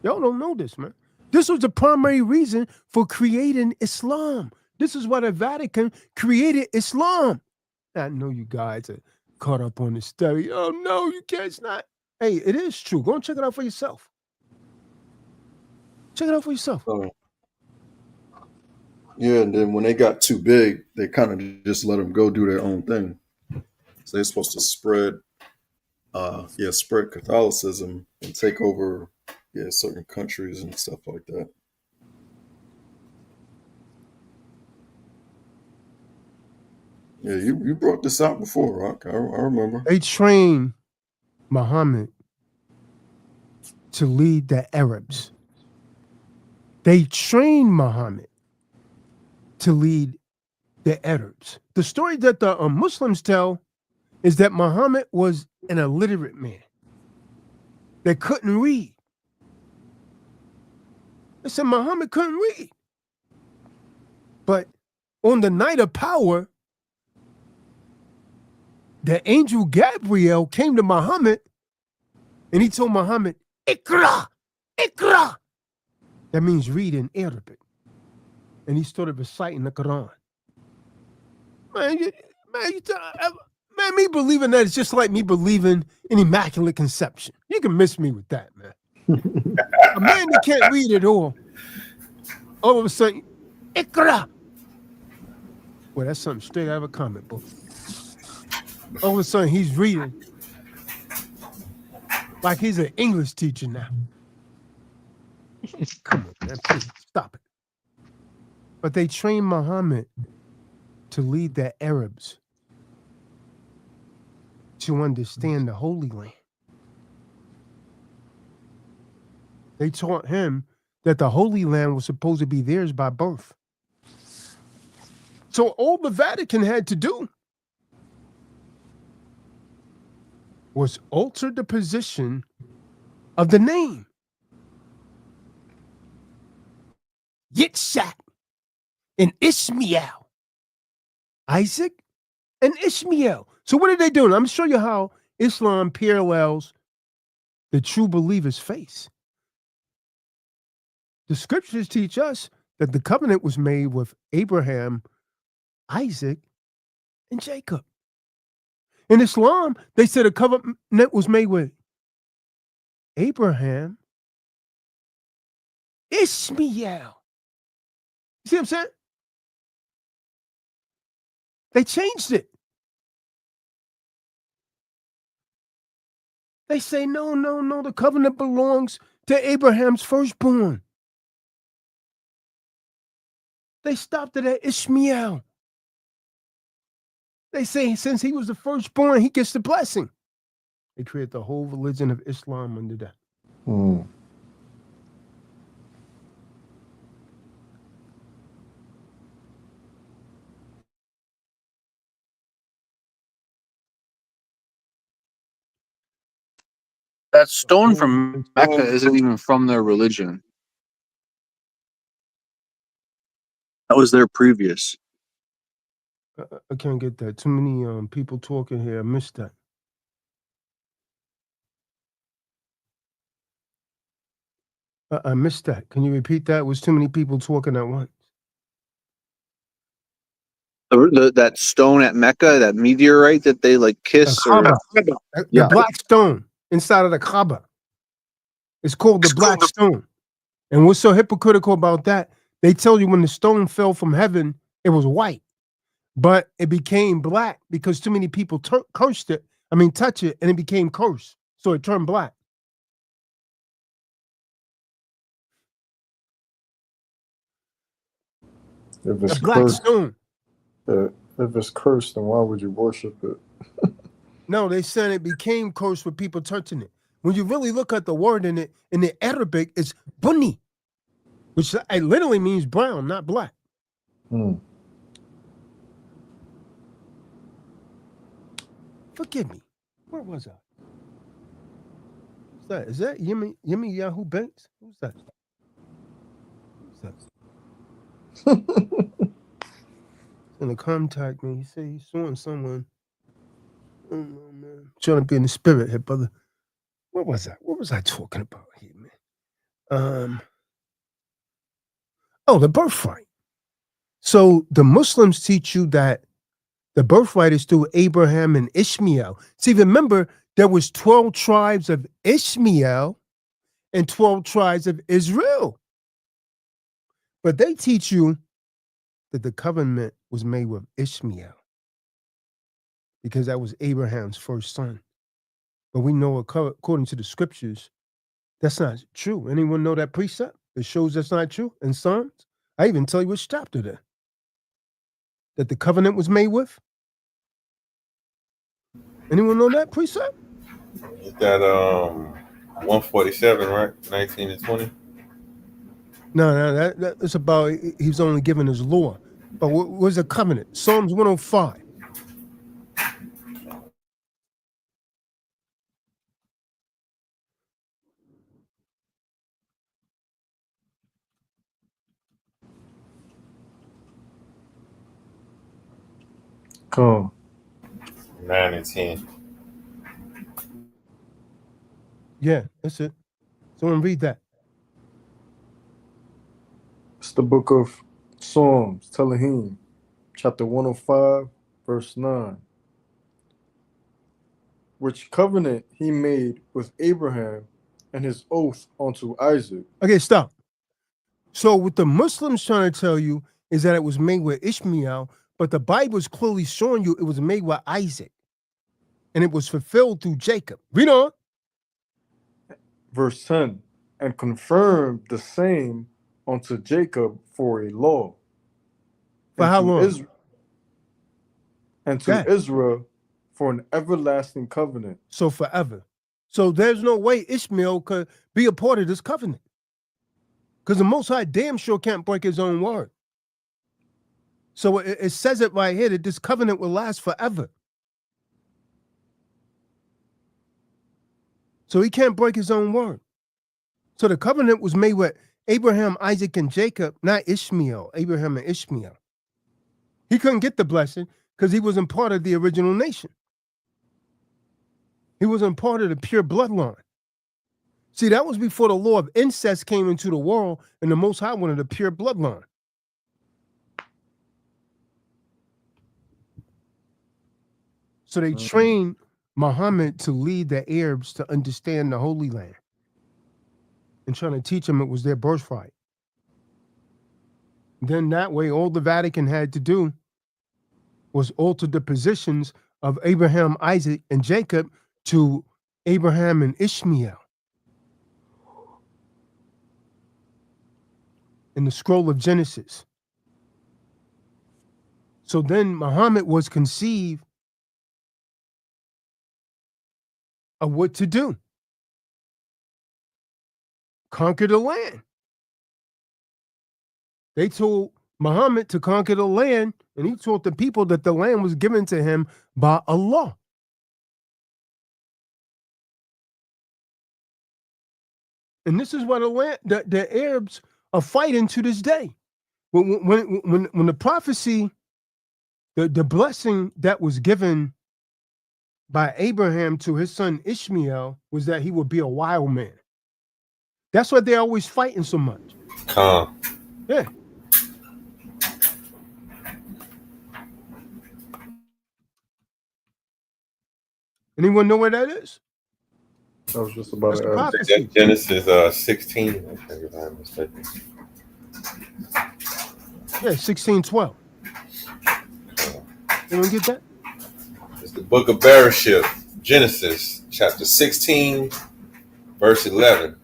Y'all don't know this, man. This was the primary reason for creating Islam. This is why the Vatican created Islam. I know you guys are caught up on this story. Oh, no, you can't. It's not. Hey, it is true. Go and check it out for yourself. Check it out for yourself. Yeah, and then when they got too big, they kind of just let them go do their own thing. So they're supposed to spread Catholicism and take over, certain countries and stuff like that. Yeah, you brought this out before, Rock. I remember. They trained Muhammad to lead the Arabs. They trained Muhammad to lead the Arabs. The story that the Muslims tell is that Muhammad was an illiterate man. that couldn't read. They said Muhammad couldn't read. But on the night of power, the angel Gabriel came to Muhammad and he told Muhammad, Ikra, Ikra. That means read in Arabic. And he started reciting the Quran. Man, me believing that is just like me believing in immaculate conception. You can miss me with that, man. A man that can't read at all of a sudden, Ikra. Well, that's something straight out of a comic book. All of a sudden, he's reading like he's an English teacher now. Come on, man, please stop it. But they trained Muhammad to lead the Arabs to understand the Holy Land. They taught him that the Holy Land was supposed to be theirs by birth. So all the Vatican had to do was alter the position of the name. Yitzhak and Ishmael. Isaac and Ishmael. So what are they doing? I'm going to show you how Islam parallels the true believer's face. The scriptures teach us that the covenant was made with Abraham, Isaac, and Jacob. In Islam, they said a covenant was made with Abraham, Ishmael. You see what I'm saying? They changed it. They say, no, the covenant belongs to Abraham's firstborn. They stopped it at Ishmael. They say since he was the firstborn, he gets the blessing. They create the whole religion of Islam under that. That stone from Mecca isn't even from their religion. That was their previous. I can't get that. Too many people talking here. I missed that. I missed that. Can you repeat that? It was too many people talking at once. That stone at Mecca, that meteorite that they like kiss, the black stone inside of the Kaaba. It's called the black stone. And what's so hypocritical about that? They tell you when the stone fell from heaven, it was white, but it became black because too many people touch it, and it became cursed. So it turned black. If it's the black cursed, stone. If it's cursed, then why would you worship it? No, they said it became cursed with people touching it. When you really look at the word in it, in the Arabic, it's bunni, which it literally means brown, not black. Forgive me. Where was I? Who's that? Is that Yemi Yahoo Banks? Who's that? Gonna contact me. He said he's suing someone. I don't know, man. Trying to be in the spirit here, brother. What was that? What was I talking about here, man? The birthright. So the Muslims teach you that the birthright is through Abraham and Ishmael. See, remember, there was 12 tribes of Ishmael and 12 tribes of Israel. But they teach you that the covenant was made with Ishmael because that was Abraham's first son. But we know, according to the scriptures, that's not true. Anyone know that precept that shows that's not true in Psalms? I even tell you which chapter there that the covenant was made with. Anyone know that precept? Is that 147, right? 19 and 20? No, that's about he's only given his law. But what was the covenant? Psalms 105. Come. 9 and 10. Yeah, that's it. Someone read that. It's the book of Psalms, Telahim, chapter 105, verse 9. Which covenant he made with Abraham and his oath unto Isaac. Okay, stop. So what the Muslims trying to tell you is that it was made with Ishmael, but the Bible is clearly showing you it was made with Isaac. And it was fulfilled through Jacob. Read on. Verse 10. And confirmed the same unto Jacob for a law. For how long? And to Israel for an everlasting covenant. So forever. So there's no way Ishmael could be a part of this covenant. Because the Most High damn sure can't break his own word. So it says it right here that this covenant will last forever. So he can't break his own word. So the covenant was made with Abraham, Isaac, and Jacob, not Ishmael, Abraham and Ishmael. He couldn't get the blessing because he wasn't part of the original nation. He wasn't part of the pure bloodline. See, that was before the law of incest came into the world, and the Most High wanted a pure bloodline. So they trained Muhammad to lead the Arabs to understand the Holy Land and trying to teach them it was their birthright. Then that way, all the Vatican had to do was alter the positions of Abraham, Isaac, and Jacob to Abraham and Ishmael. In the scroll of Genesis. So then Muhammad was conceived of what to do. Conquer the land. They told Muhammad to conquer the land, and he taught the people that the land was given to him by Allah. And this is why the Arabs are fighting to this day. When the prophecy, the blessing that was given by Abraham to his son Ishmael was that he would be a wild man. That's why they're always fighting so much. Calm. Yeah. Anyone know where that is? I was just about to ask. Genesis 16. If I'm mistaken. Yeah, 16:12. Anyone get that? It's the book of Bereshit, Genesis, chapter 16, verse 11.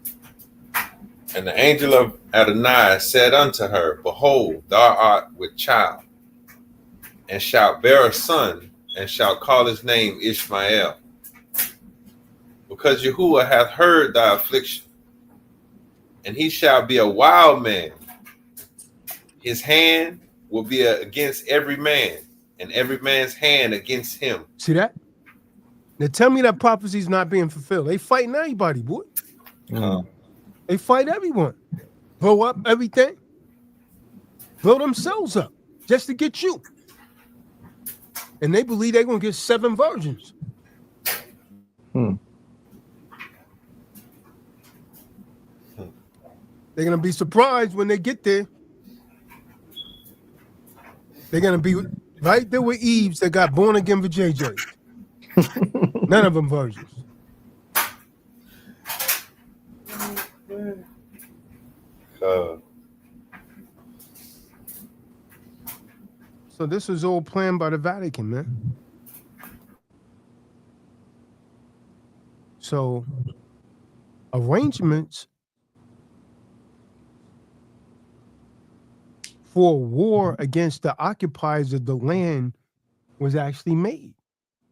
And the angel of Adonai said unto her, Behold, thou art with child, and shalt bear a son, and shalt call his name Ishmael. Because Yahuwah hath heard thy affliction, and he shall be a wild man. His hand will be against every man, and every man's hand against him. See that? Now tell me that prophecy's not being fulfilled. They fighting everybody, boy. They fight everyone. Blow up everything. Blow themselves up just to get you. And they believe they're going to get 7 virgins. They're going to be surprised when they get there. They're going to be right there with Eves that got born again for JJ. None of them virgins. So this was all planned by the Vatican, man. So arrangements for war against the occupiers of the land was actually made.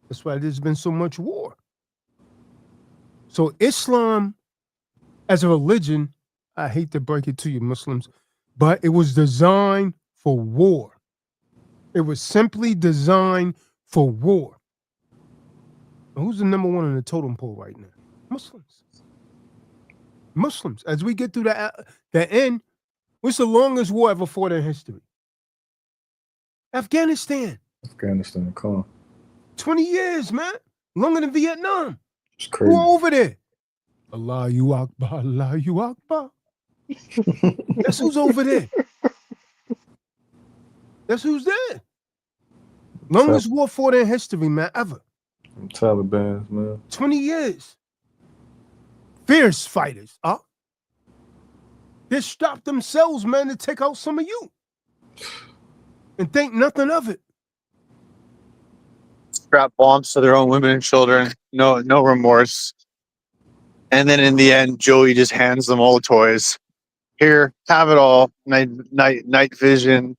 That's why there's been so much war. So Islam as a religion, I hate to break it to you Muslims, but it was designed for war. It was simply designed for war. Who's the number one in the totem pole right now? Muslims. Muslims. As we get through the end, what's the longest war ever fought in history? Afghanistan. Afghanistan, calm. 20 years, man. Longer than Vietnam. It's crazy. Who over there? Allahu Akbar, Allahu Akbar. That's who's over there. That's who's there. Longest war fought in history, man, ever. Taliban, man. 20 years. Fierce fighters, huh? They stopped themselves, man, to take out some of you. And think nothing of it. Strap bombs to their own women and children. No remorse. And then in the end, Joey just hands them all the toys. Here, have it all. Night vision.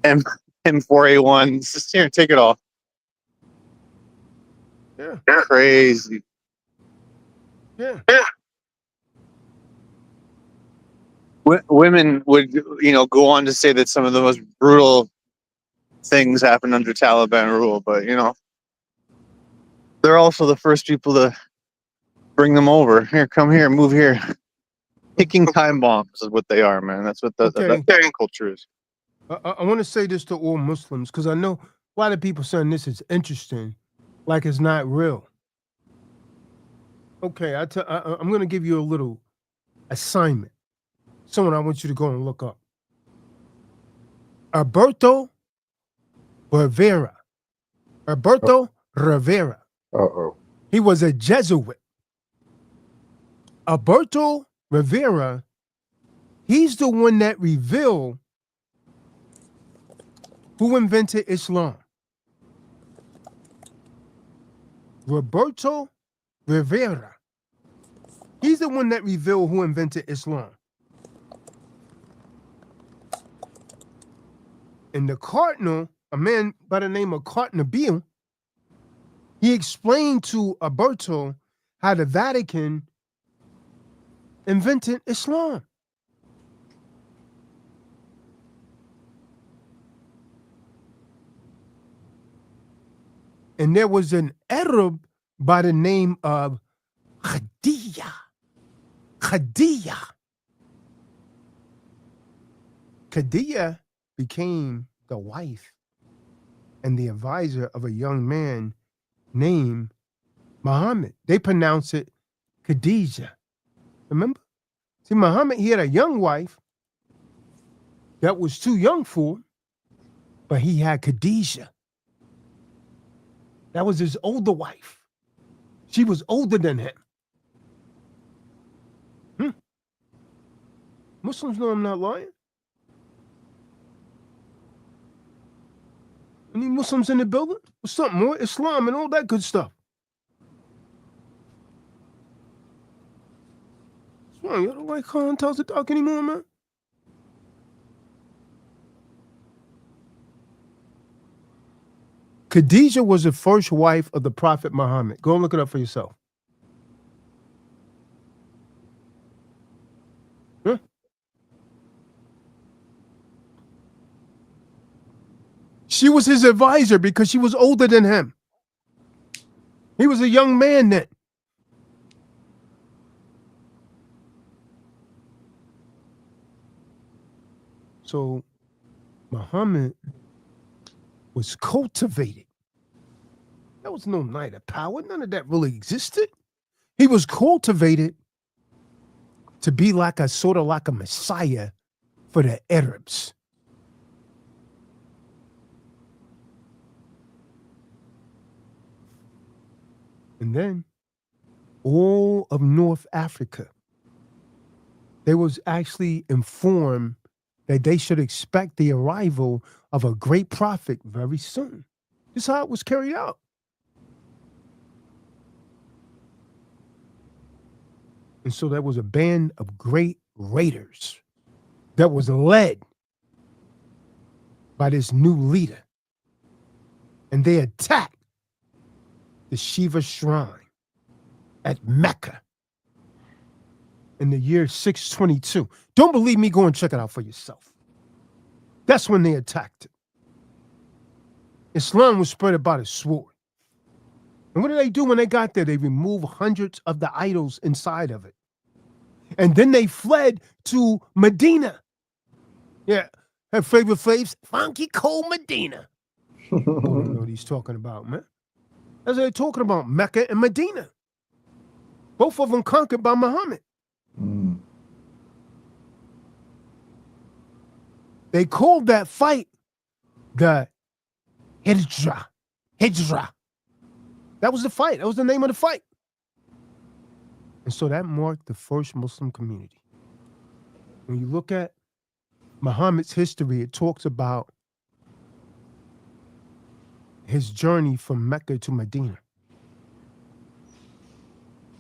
M4A1. Just here, take it all. Yeah. Crazy. Yeah. Women would, go on to say that some of the most brutal things happened under Taliban rule, but they're also the first people to bring them over. Here, come here, move here. Ticking time bombs is what they are, man. That's what the culture is. I want to say this to all Muslims, because I know a lot of people saying this is interesting, like it's not real. Okay, I'm going to give you a little assignment. Someone I want you to go and look up. Alberto Rivera. Rivera. Uh-oh. He was a Jesuit. Alberto Rivera, he's the one that revealed who invented Islam. Roberto Rivera. He's the one that revealed who invented Islam. And the cardinal, a man by the name of Cardinal Beale, he explained to Alberto how the Vatican invented Islam. And there was an Arab by the name of Khadija. Khadija became the wife and the advisor of a young man named Muhammad. They pronounce it Khadija. Remember? See, Muhammad, he had a young wife that was too young for him, but he had Khadija. That was his older wife. She was older than him. Muslims know I'm not lying. Any Muslims in the building? What's up, more Islam and all that good stuff. What's wrong? You don't like Khan tells the dark anymore, man? Khadija was the first wife of the Prophet Muhammad. Go and look it up for yourself. Huh? She was his advisor because she was older than him. He was a young man then. So Muhammad was cultivated. There was no night of power. None of that really existed. He was cultivated to be like a sort of like a messiah for the Arabs. And then all of North Africa, they was actually informed that they should expect the arrival of a great prophet very soon. This is how it was carried out. And so there was a band of great raiders that was led by this new leader. And they attacked the Shiva shrine at Mecca in the year 622. Don't believe me? Go and check it out for yourself. That's when they attacked it. Islam was spread by the sword. And what did they do when they got there? They removed hundreds of the idols inside of it. And then they fled to Medina. Yeah, her favorite faves, funky cold Medina. I don't know what he's talking about, man. That's what they're talking about, Mecca and Medina. Both of them conquered by Muhammad. Mm. They called that fight the Hijra. Hijra. That was the fight. That was the name of the fight. And so that marked the first Muslim community. When you look at Muhammad's history, it talks about his journey from Mecca to Medina.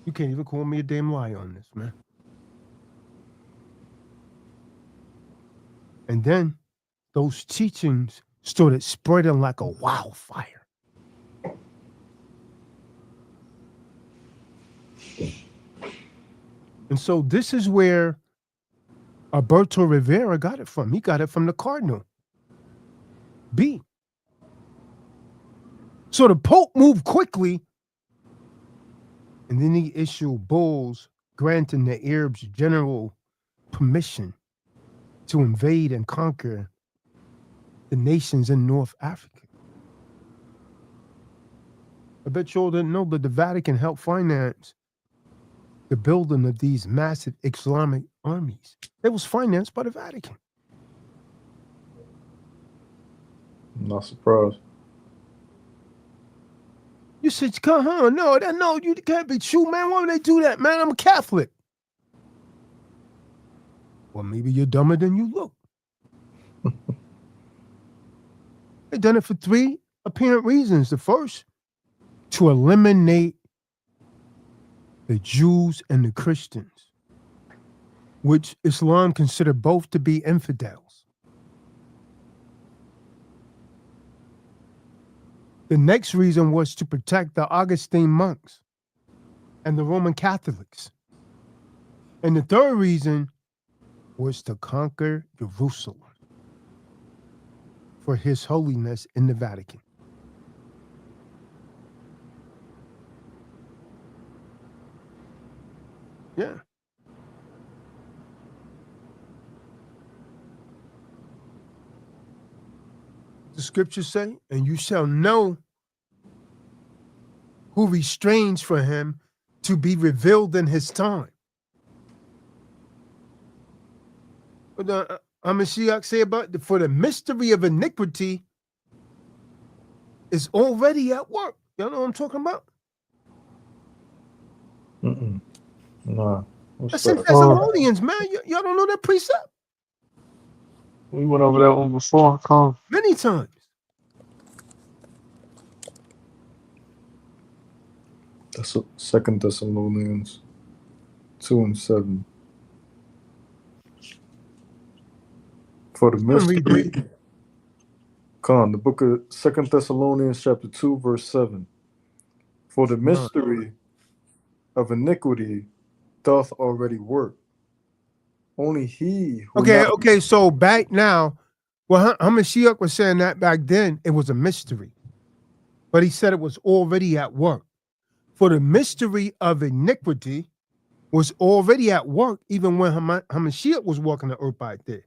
You can't even call me a damn liar on this, man. And then those teachings started spreading like a wildfire. And so this is where Alberto Rivera got it from. He got it from the Cardinal B. So the Pope moved quickly, and then he issued bulls granting the Arabs general permission to invade and conquer the nations in North Africa. I bet you all didn't know, but the Vatican helped finance the building of these massive Islamic armies. It was financed by the Vatican. I'm not surprised. You said, come on, no, you can't be true, man. Why would they do that, man? I'm a Catholic. Well, maybe you're dumber than you look. They done it for three apparent reasons. The first, to eliminate the Jews and the Christians, which Islam considered both to be infidels. The next reason was to protect the Augustine monks and the Roman Catholics. And the third reason was to conquer Jerusalem for His Holiness in the Vatican. Yeah. The scriptures say, and you shall know who restrains for him to be revealed in his time. What the Mashiach say about for the mystery of iniquity is already at work. Y'all know what I'm talking about? Nah. That's in Thessalonians, man. Y'all don't know that precept? We went over that one before. Come. Many times. That's 2 Thessalonians 2:7. For the mystery. Come on, the book of 2 Thessalonians chapter 2, verse 7. For the mystery of iniquity doth already work. Only he who Okay, so back now, well, Hamashiach was saying that back then it was a mystery. But he said it was already at work. For the mystery of iniquity was already at work even when Hamashiach was walking the earth back there.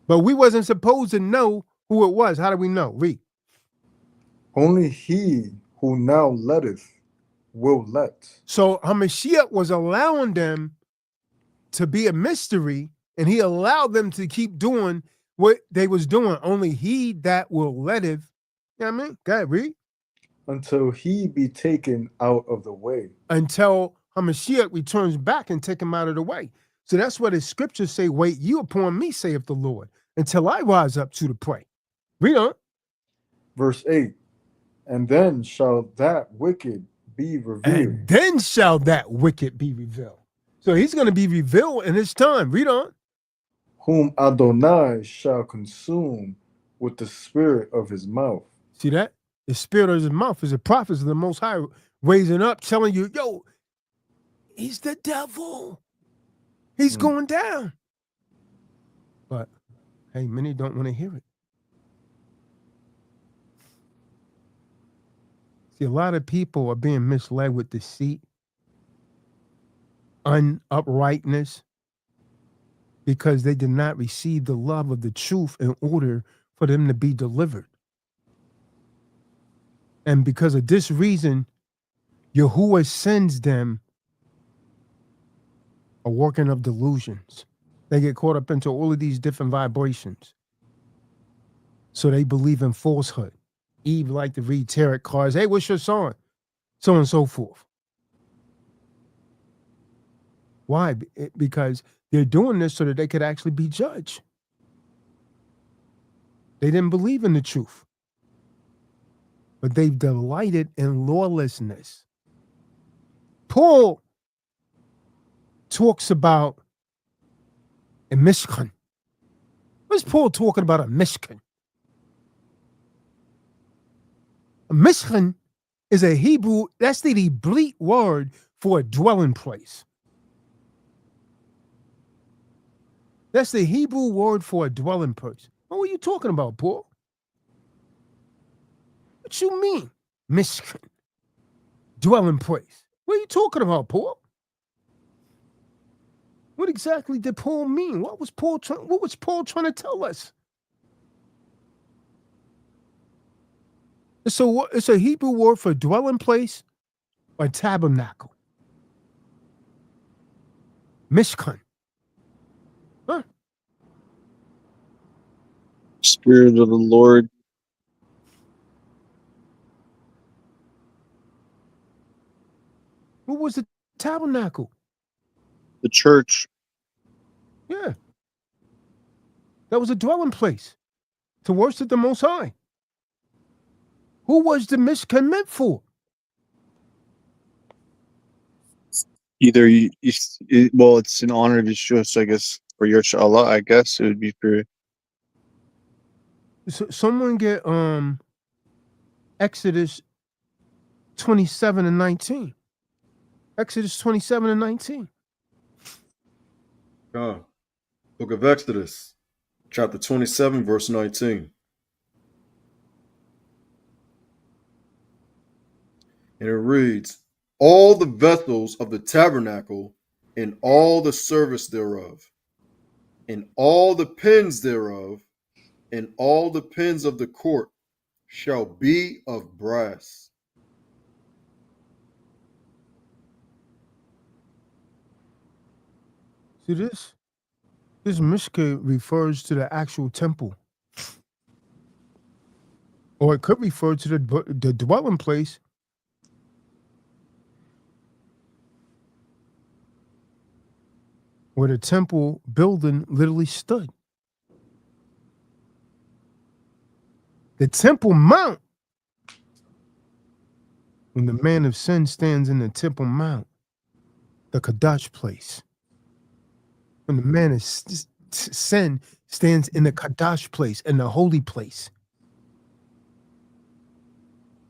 But we wasn't supposed to know who it was. How do we know? Read. Only he who now letteth will let. So Hamashiach was allowing them to be a mystery, and he allowed them to keep doing what they was doing. Only he that will letteth, you know what I mean? Go ahead, read. Until he be taken out of the way. Until Hamashiach returns back and take him out of the way. So that's what the scriptures say, wait you upon me, saith the Lord, until I rise up to the prey. Read on. Verse 8. And then shall that wicked be revealed. And then shall that wicked be revealed. So he's going to be revealed in his time. Read on. Whom Adonai shall consume with the spirit of his mouth. See that? The spirit of his mouth is the prophets of the Most High raising up, telling you, yo, he's the devil. He's going down. But, hey, many don't want to hear it. See, a lot of people are being misled with deceit, uprightness, because they did not receive the love of the truth in order for them to be delivered. And because of this reason, Yahuwah sends them a working of delusions. They get caught up into all of these different vibrations. So they believe in falsehood. Eve liked to read tarot cards. Hey, what's your sign? So on and so forth. Why? Because they're doing this so that they could actually be judged. They didn't believe in the truth. But they've delighted in lawlessness. Paul talks about a mishkan. What's Paul talking about a mishkan? A mishkan is a Hebrew, that's the Hebrew word for a dwelling place. That's the Hebrew word for a dwelling place. What were you talking about, Paul? What you mean, mishkan? Dwelling place. What are you talking about, Paul? What exactly did Paul mean? What was Paul trying to tell us? It's a Hebrew word for dwelling place or tabernacle. Mishkan. Huh? Spirit of the Lord. What was the tabernacle? The church. Yeah. That was a dwelling place to worship the Most High. Who was the Mishkan meant for? Either well, it's in honor of Yeshua, so I guess for your Allah, I guess it would be for. So someone get Exodus 27 and 19. Exodus 27 and 19. Book of Exodus, chapter 27, verse 19. And it reads, all the vessels of the tabernacle and all the service thereof, and all the pins thereof, and all the pins of the court shall be of brass. See this? This Mishkan refers to the actual temple. Or it could refer to the dwelling place. Where the temple building literally stood. The Temple Mount. When the man of sin stands in the Temple Mount, the Kadash place. When the man of sin stands in the Kadash place, in the holy place.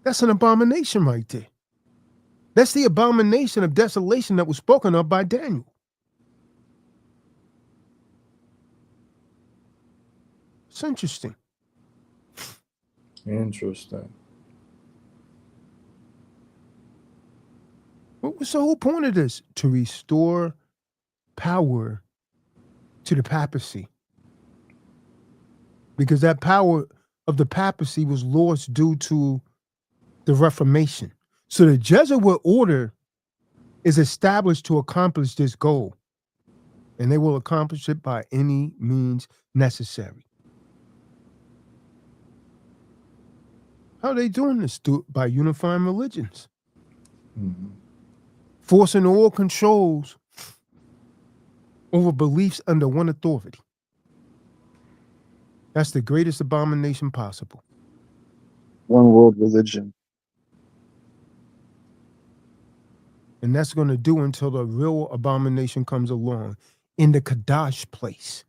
That's an abomination right there. That's the abomination of desolation that was spoken of by Daniel. It's interesting. Interesting. What's the whole point of this? To restore power to the papacy. Because that power of the papacy was lost due to the Reformation. So the Jesuit order is established to accomplish this goal. And they will accomplish it by any means necessary. How are they doing this? By unifying religions. Mm-hmm. Forcing all controls over beliefs under one authority. That's the greatest abomination possible. One world religion. And that's going to do until the real abomination comes along in the Kadash place.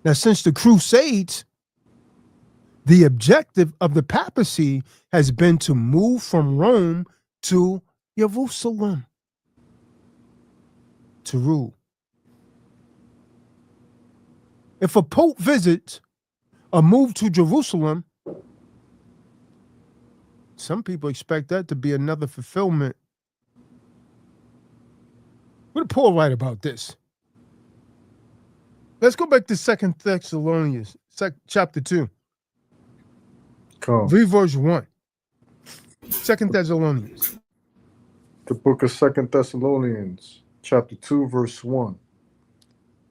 Now, since the Crusades, the objective of the papacy has been to move from Rome to Jerusalem to rule. If a pope visits or moves to Jerusalem, some people expect that to be another fulfillment. What did Paul write about this? Let's go back to 2 Thessalonians, chapter 2. Cool. Read verse 1. Second Thessalonians. The book of 2 Thessalonians, chapter 2, verse 1.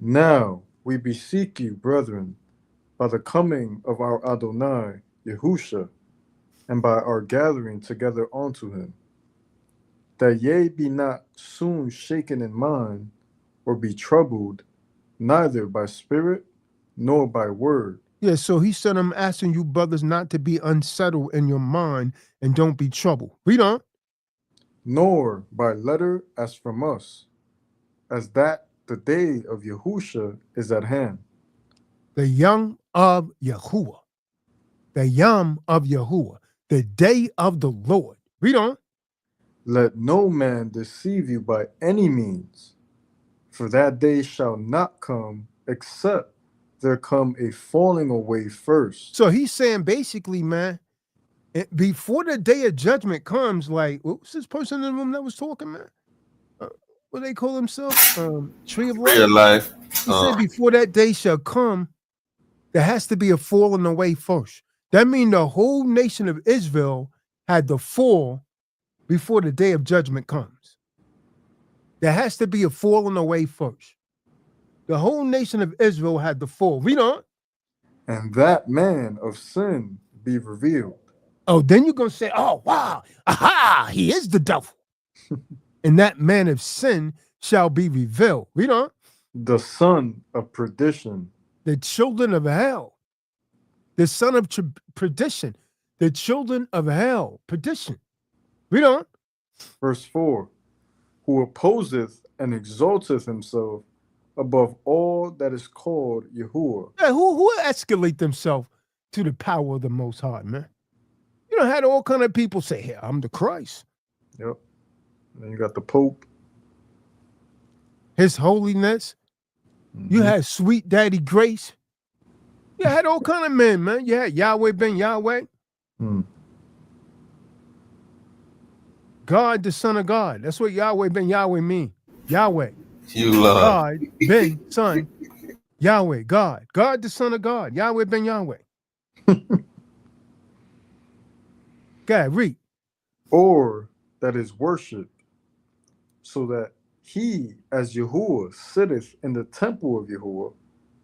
Now we beseech you, brethren, by the coming of our Adonai, Yahusha, and by our gathering together unto him, that ye be not soon shaken in mind, or be troubled, neither by spirit, nor by word. Yeah, so he said, I'm asking you brothers not to be unsettled in your mind and don't be troubled. Read on. Nor by letter as from us, as that the day of Yahusha is at hand. The Yom of Yahuwah. The Yom of Yahuwah. The day of the Lord. Read on. Let no man deceive you by any means, for that day shall not come except there come a falling away first. So he's saying basically, man, before the day of judgment comes, like, what was this person in the room that was talking, man? What do they call themselves? Tree of Life. Tree of Life. He said before that day shall come, there has to be a falling away first. That means the whole nation of Israel had to fall before the day of judgment comes. There has to be a falling away first. The whole nation of Israel had to fall. Read on. And that man of sin be revealed. Oh, then you're going to say, oh, wow, aha, he is the devil. And that man of sin shall be revealed. Read on. The son of perdition. The children of hell. The son of perdition. The children of hell. Perdition. Read on. Verse 4. Who opposeth and exalteth himself above all that is called Yahuwah. Yeah, who escalate themselves to the power of the Most High, man? You know, had all kind of people say, hey, I'm the Christ. Yep. And then you got the Pope. His Holiness. Mm-hmm. You had Sweet Daddy Grace. You had all kind of men, man. You had Yahweh ben Yahweh. God, the Son of God. That's what Yahweh ben Yahweh mean. Yahweh. You love. God, ben, Son, Yahweh, God. God, the Son of God. Yahweh ben Yahweh. God, read. Or that is worshipped, so that he, as Yahuwah, sitteth in the temple of Yahuwah,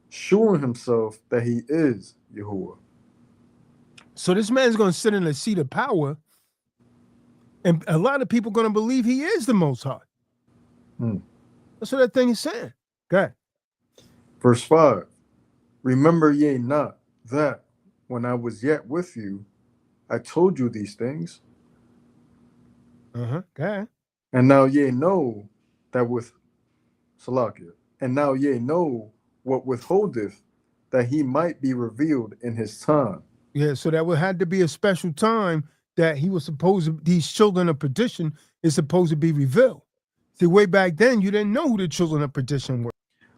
showing himself that he is Yahuwah. So this man's going to sit in the seat of power, and a lot of people are going to believe he is the Most High. That's what that thing is saying. Okay. Verse 5. Remember ye not that when I was yet with you, I told you these things. Okay. And now ye know that with Salakia. And now ye know what withholdeth, that he might be revealed in his time. Yeah, so that would had to be a special time that he was supposed to, these children of perdition is supposed to be revealed. See, way back then, you didn't know who the children of perdition were.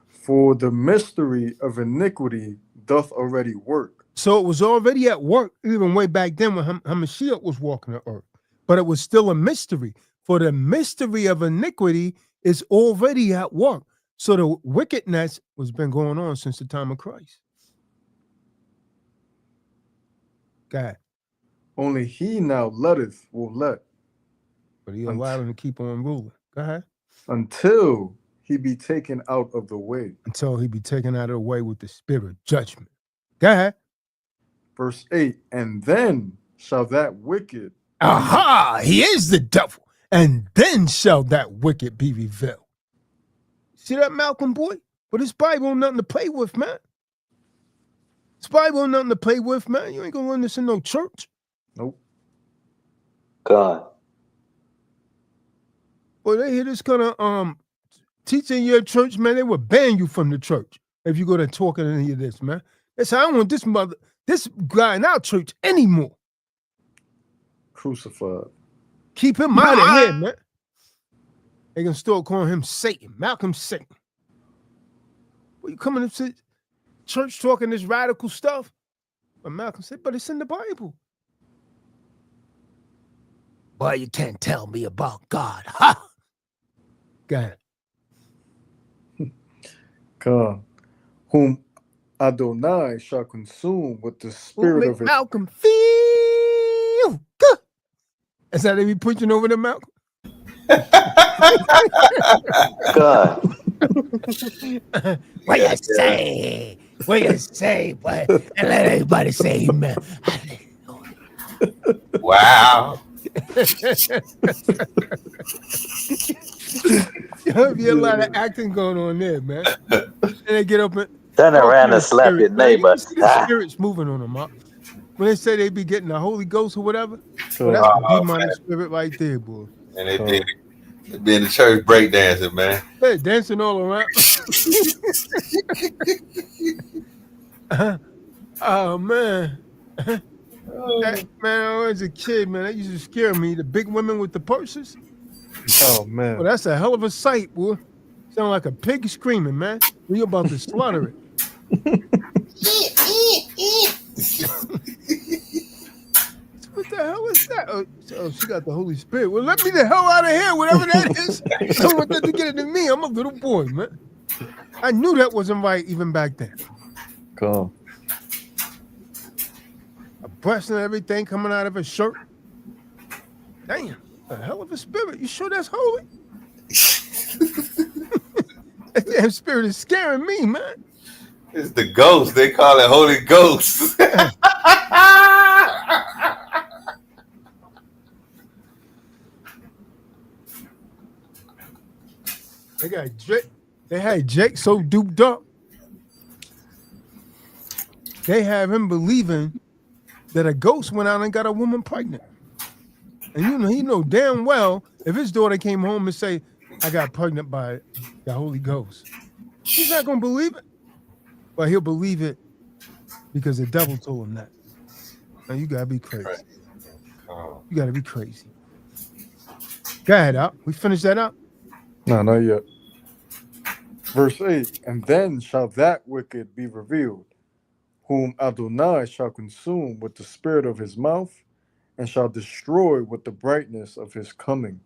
For the mystery of iniquity doth already work. So it was already at work, even way back then when Hamashiach was walking the earth. But it was still a mystery. For the mystery of iniquity is already at work. So the wickedness has been going on since the time of Christ. God. Only he now will let. But he allowed him to keep on ruling. Go ahead. Until he be taken out of the way. Until he be taken out of the way with the spirit of judgment. Go ahead. Verse 8, and then shall that wicked. Aha! He is the devil. And then shall that wicked be revealed. See that, Malcolm, boy? But this Bible ain't nothing to play with, man. This Bible ain't nothing to play with, man. You ain't gonna learn this in no church. Nope. God. Boy, they hear this kind of teaching your church, man, they will ban you from the church if you go to talking any of this, man. They say, I don't want this guy in our church anymore. Crucified. Keep him out of here, man. They can start calling him Satan, Malcolm Satan. Well, you coming to church talking this radical stuff? But Malcolm said, but it's in the Bible. Boy, you can't tell me about God. Ha! Go ahead. God, whom Adonai shall consume with the spirit of his. Malcolm feel good. That's how they be preaching over the mountain. God. What you say? What you say, boy? And let everybody say amen. Wow. There'll be a lot of acting going on there, man. And they get up and Turn around and slap your spirit, man. You neighbor. can see the spirits moving on them, huh? When they say they be getting the Holy Ghost or whatever, well, that's the demonic spirit right there, boy. And they be in the church breakdancing, man. Hey, dancing all around. Oh man. Man, when I was a kid, man, that used to scare me. The big women with the purses. Oh man. Well, that's a hell of a sight, boy. Sound like a pig screaming, man. When you about to slaughter it. What the hell is that? Oh, she got the Holy Spirit. Well, let me the hell out of here, whatever that is. I don't want that to get into me. I'm a little boy, man. I knew that wasn't right even back then. Come. A breast and everything coming out of a shirt. Damn, a hell of a spirit. You sure that's holy? That damn spirit is scaring me, man. It's the ghost. They call it Holy Ghost. They had Jake so duped up. They have him believing that a ghost went out and got a woman pregnant. And he know damn well if his daughter came home and say, I got pregnant by the Holy Ghost, he's not going to believe it. But he'll believe it because the devil told him that. Now, you got to be crazy. You got to be crazy. Go ahead, up. We finished that up? No, not yet. Verse 8, and then shall that wicked be revealed, whom Adonai shall consume with the spirit of his mouth, and shall destroy with the brightness of his coming.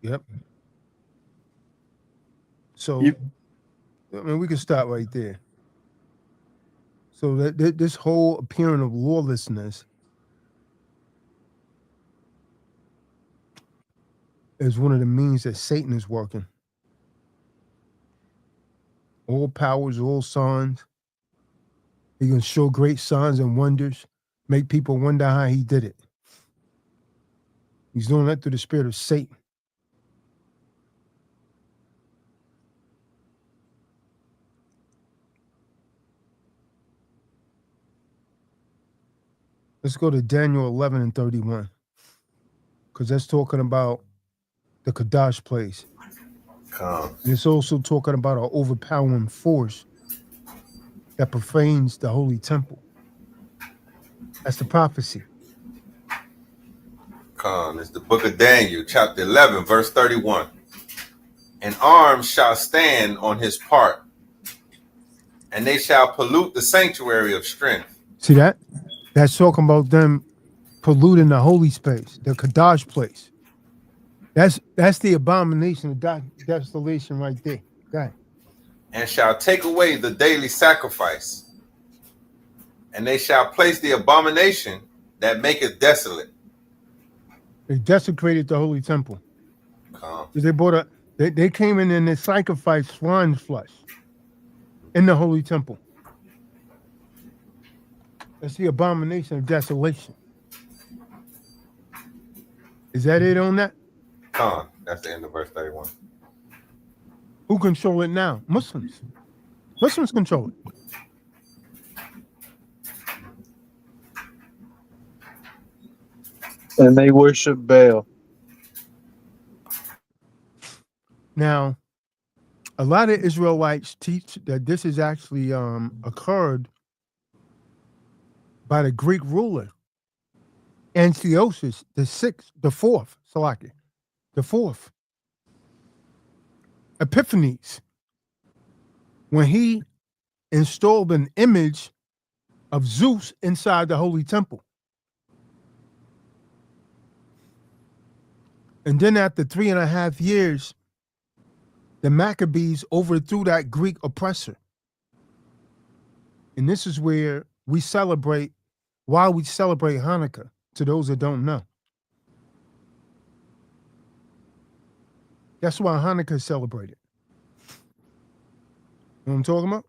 Yep. So, I mean, we can stop right there. So that this whole appearance of lawlessness is one of the means that Satan is working. All powers, all signs. He can show great signs and wonders, make people wonder how he did it. He's doing that through the spirit of Satan. Let's go to Daniel 11 and 31, because that's talking about the Kadash place. And it's also talking about an overpowering force that profanes the holy temple. That's the prophecy. It's the book of Daniel, chapter 11, verse 31. And arms shall stand on his part, and they shall pollute the sanctuary of strength. See that? That's talking about them polluting the holy space, the Kadash place. That's the abomination of desolation right there. Go ahead. And shall take away the daily sacrifice, and they shall place the abomination that maketh desolate. They desecrated the holy temple. They came in and they sacrificed swine's flesh in the holy temple. That's the abomination of desolation. Is that it on that? That's the end of verse 31. Who control it now? Muslims. Muslims control it. And they worship Baal. Now, a lot of Israelites teach that this has actually occurred by the Greek ruler, Antiochus the fourth, Epiphanes, when he installed an image of Zeus inside the holy temple. And then after 3.5 years, the Maccabees overthrew that Greek oppressor. And this is where why we celebrate Hanukkah, to those that don't know. That's why Hanukkah is celebrated. You know what I'm talking about?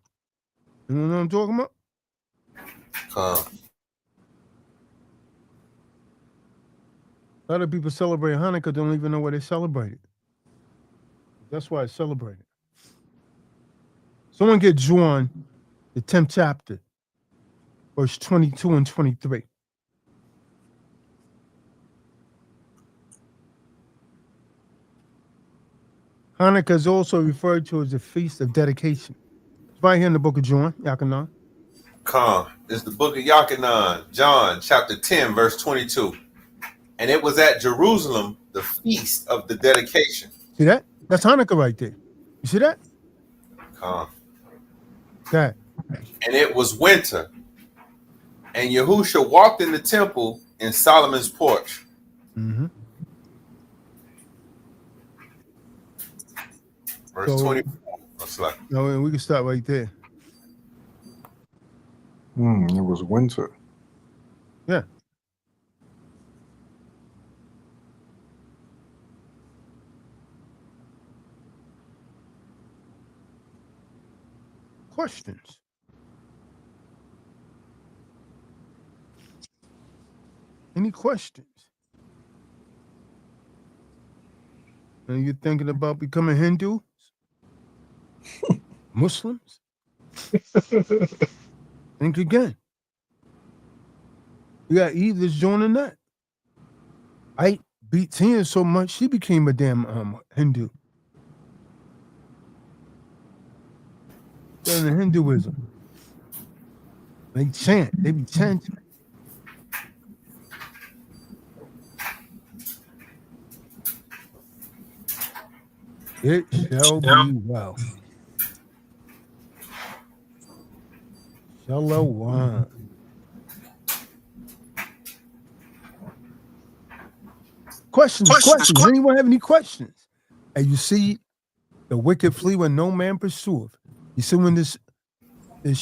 You know what I'm talking about? A lot of people celebrate Hanukkah don't even know where they celebrate it. That's why it's celebrated. Someone get John, the 10th chapter, verse 22 and 23. Hanukkah is also referred to as the Feast of Dedication. It's right here in the book of John, Yachanan. It's the book of Yachanan, John chapter 10, verse 22. And it was at Jerusalem, the feast of the dedication. See that? That's Hanukkah right there. You see that? That. And it was winter. And Yahusha walked in the temple in Solomon's porch. Mm-hmm. Verse 24. No, we can start right there. It was winter. Yeah. Questions? Any questions? Are you thinking about becoming Hindu? Muslims? Think again. You got Eve that's joining that. I beat Tina so much she became a damn Hindu. They're in Hinduism. They chant. They be chanting. It shall be well. Shalom. Questions. Anyone have any questions? And you see the wicked flee when no man pursueth. You see when this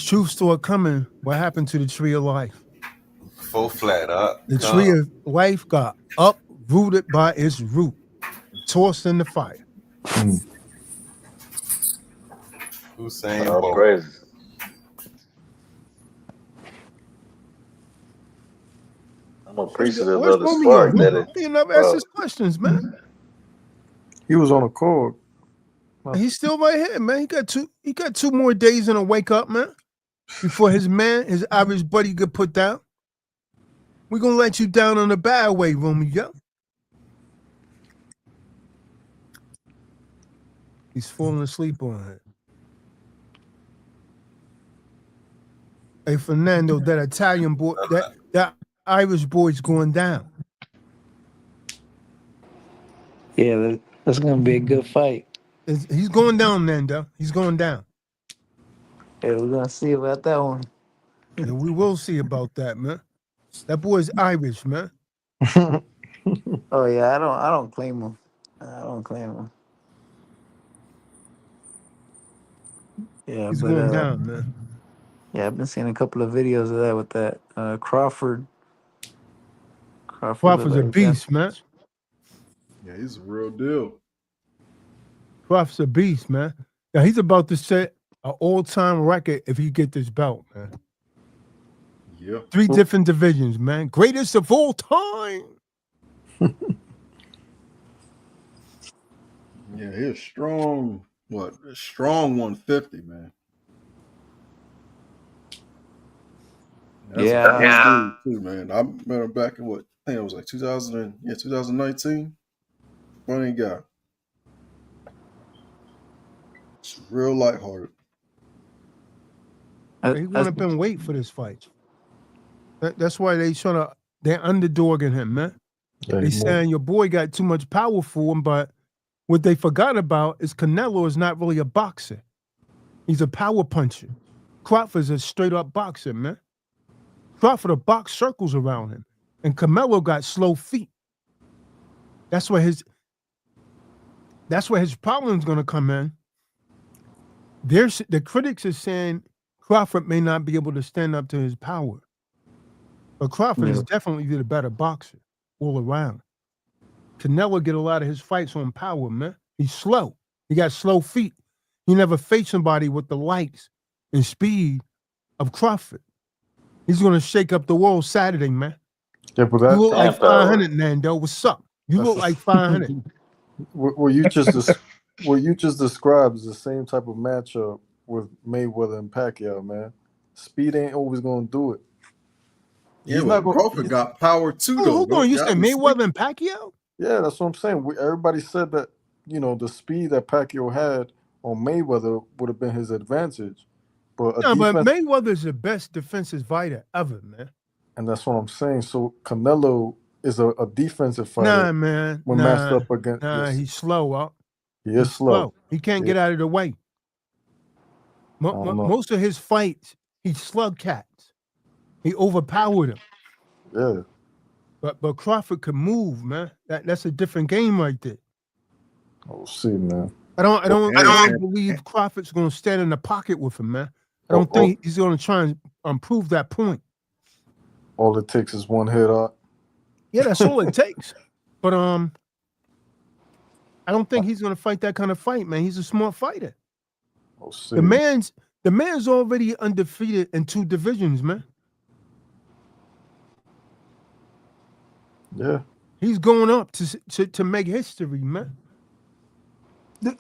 truth start coming, what happened to the tree of life? Full flat up. The tree of life got uprooted by its root, tossed in the fire. Who's saying crazy? I'm appreciative of the spark that it. He never asked his questions, man. He was on a call. He's still right here, man. He got two more days in a wake up, man. Before his Irish buddy get put down. We're gonna let you down on the bad way, Romeo. He's falling asleep on it. Hey, Fernando, that Italian boy, that Irish boy's going down. Yeah, that's gonna be a good fight. He's going down, Nando. He's going down. Yeah, we're gonna see about that one. Yeah, we will see about that, man. That boy's Irish, man. Oh yeah, I don't claim him. I don't claim him. Yeah, He's but going down, man. yeah, I've been seeing a couple of videos of that with that Crawford. Crawford's a beast, man. Yeah, he's a real deal. Crawford's a beast, man. Now he's about to set an all-time record if he get this belt, man. Yeah. 3 different divisions, man. Greatest of all time. Yeah, he's strong. What? A strong 150, man. That's too, man. I met him back in what? I think it was like 2019. Funny guy. It's real lighthearted. He went up and wait for this fight. That's why they're underdogging him, man. They saying your boy got too much power for him, but what they forgot about is Canelo is not really a boxer. He's a power puncher. Crawford's a straight up boxer, man. Crawford will box circles around him. And Canelo got slow feet. That's where his problem's gonna come in. The critics are saying Crawford may not be able to stand up to his power. But Crawford is definitely the better boxer all around. Canelo get a lot of his fights on power, man. He's slow. He got slow feet. He never faced somebody with the likes and speed of Crawford. He's going to shake up the world Saturday, man. Yeah, but You look like Manpower. 500, Nando. What's up? You look like 500. what you just described is the same type of matchup with Mayweather and Pacquiao, man. Speed ain't always gonna do it. Yeah, He's well, not going. Crawford got power too, Oh, though. hold on. You said Mayweather and Pacquiao? Yeah, that's what I'm saying. Everybody said that the speed that Pacquiao had on Mayweather would have been his advantage, but No, but Mayweather's the best defensive fighter ever, man. and that's what I'm saying. So Canelo is a defensive fighter. Nah, man. When matched up against, he's slow, up. He is slow. He can't get out of the way. Most of his fights, he slug cats. He overpowered him. Yeah. But Crawford could move, man. That's a different game right there. We'll see, man. I don't believe Crawford's going to stand in the pocket with him, man. I don't think he's going to try and prove that point. All it takes is one hit out. Yeah, that's all it takes. But I don't think he's going to fight that kind of fight, man. He's a smart fighter. We'll see. The man's already undefeated in 2 divisions, man. Yeah. He's going up to make history, man.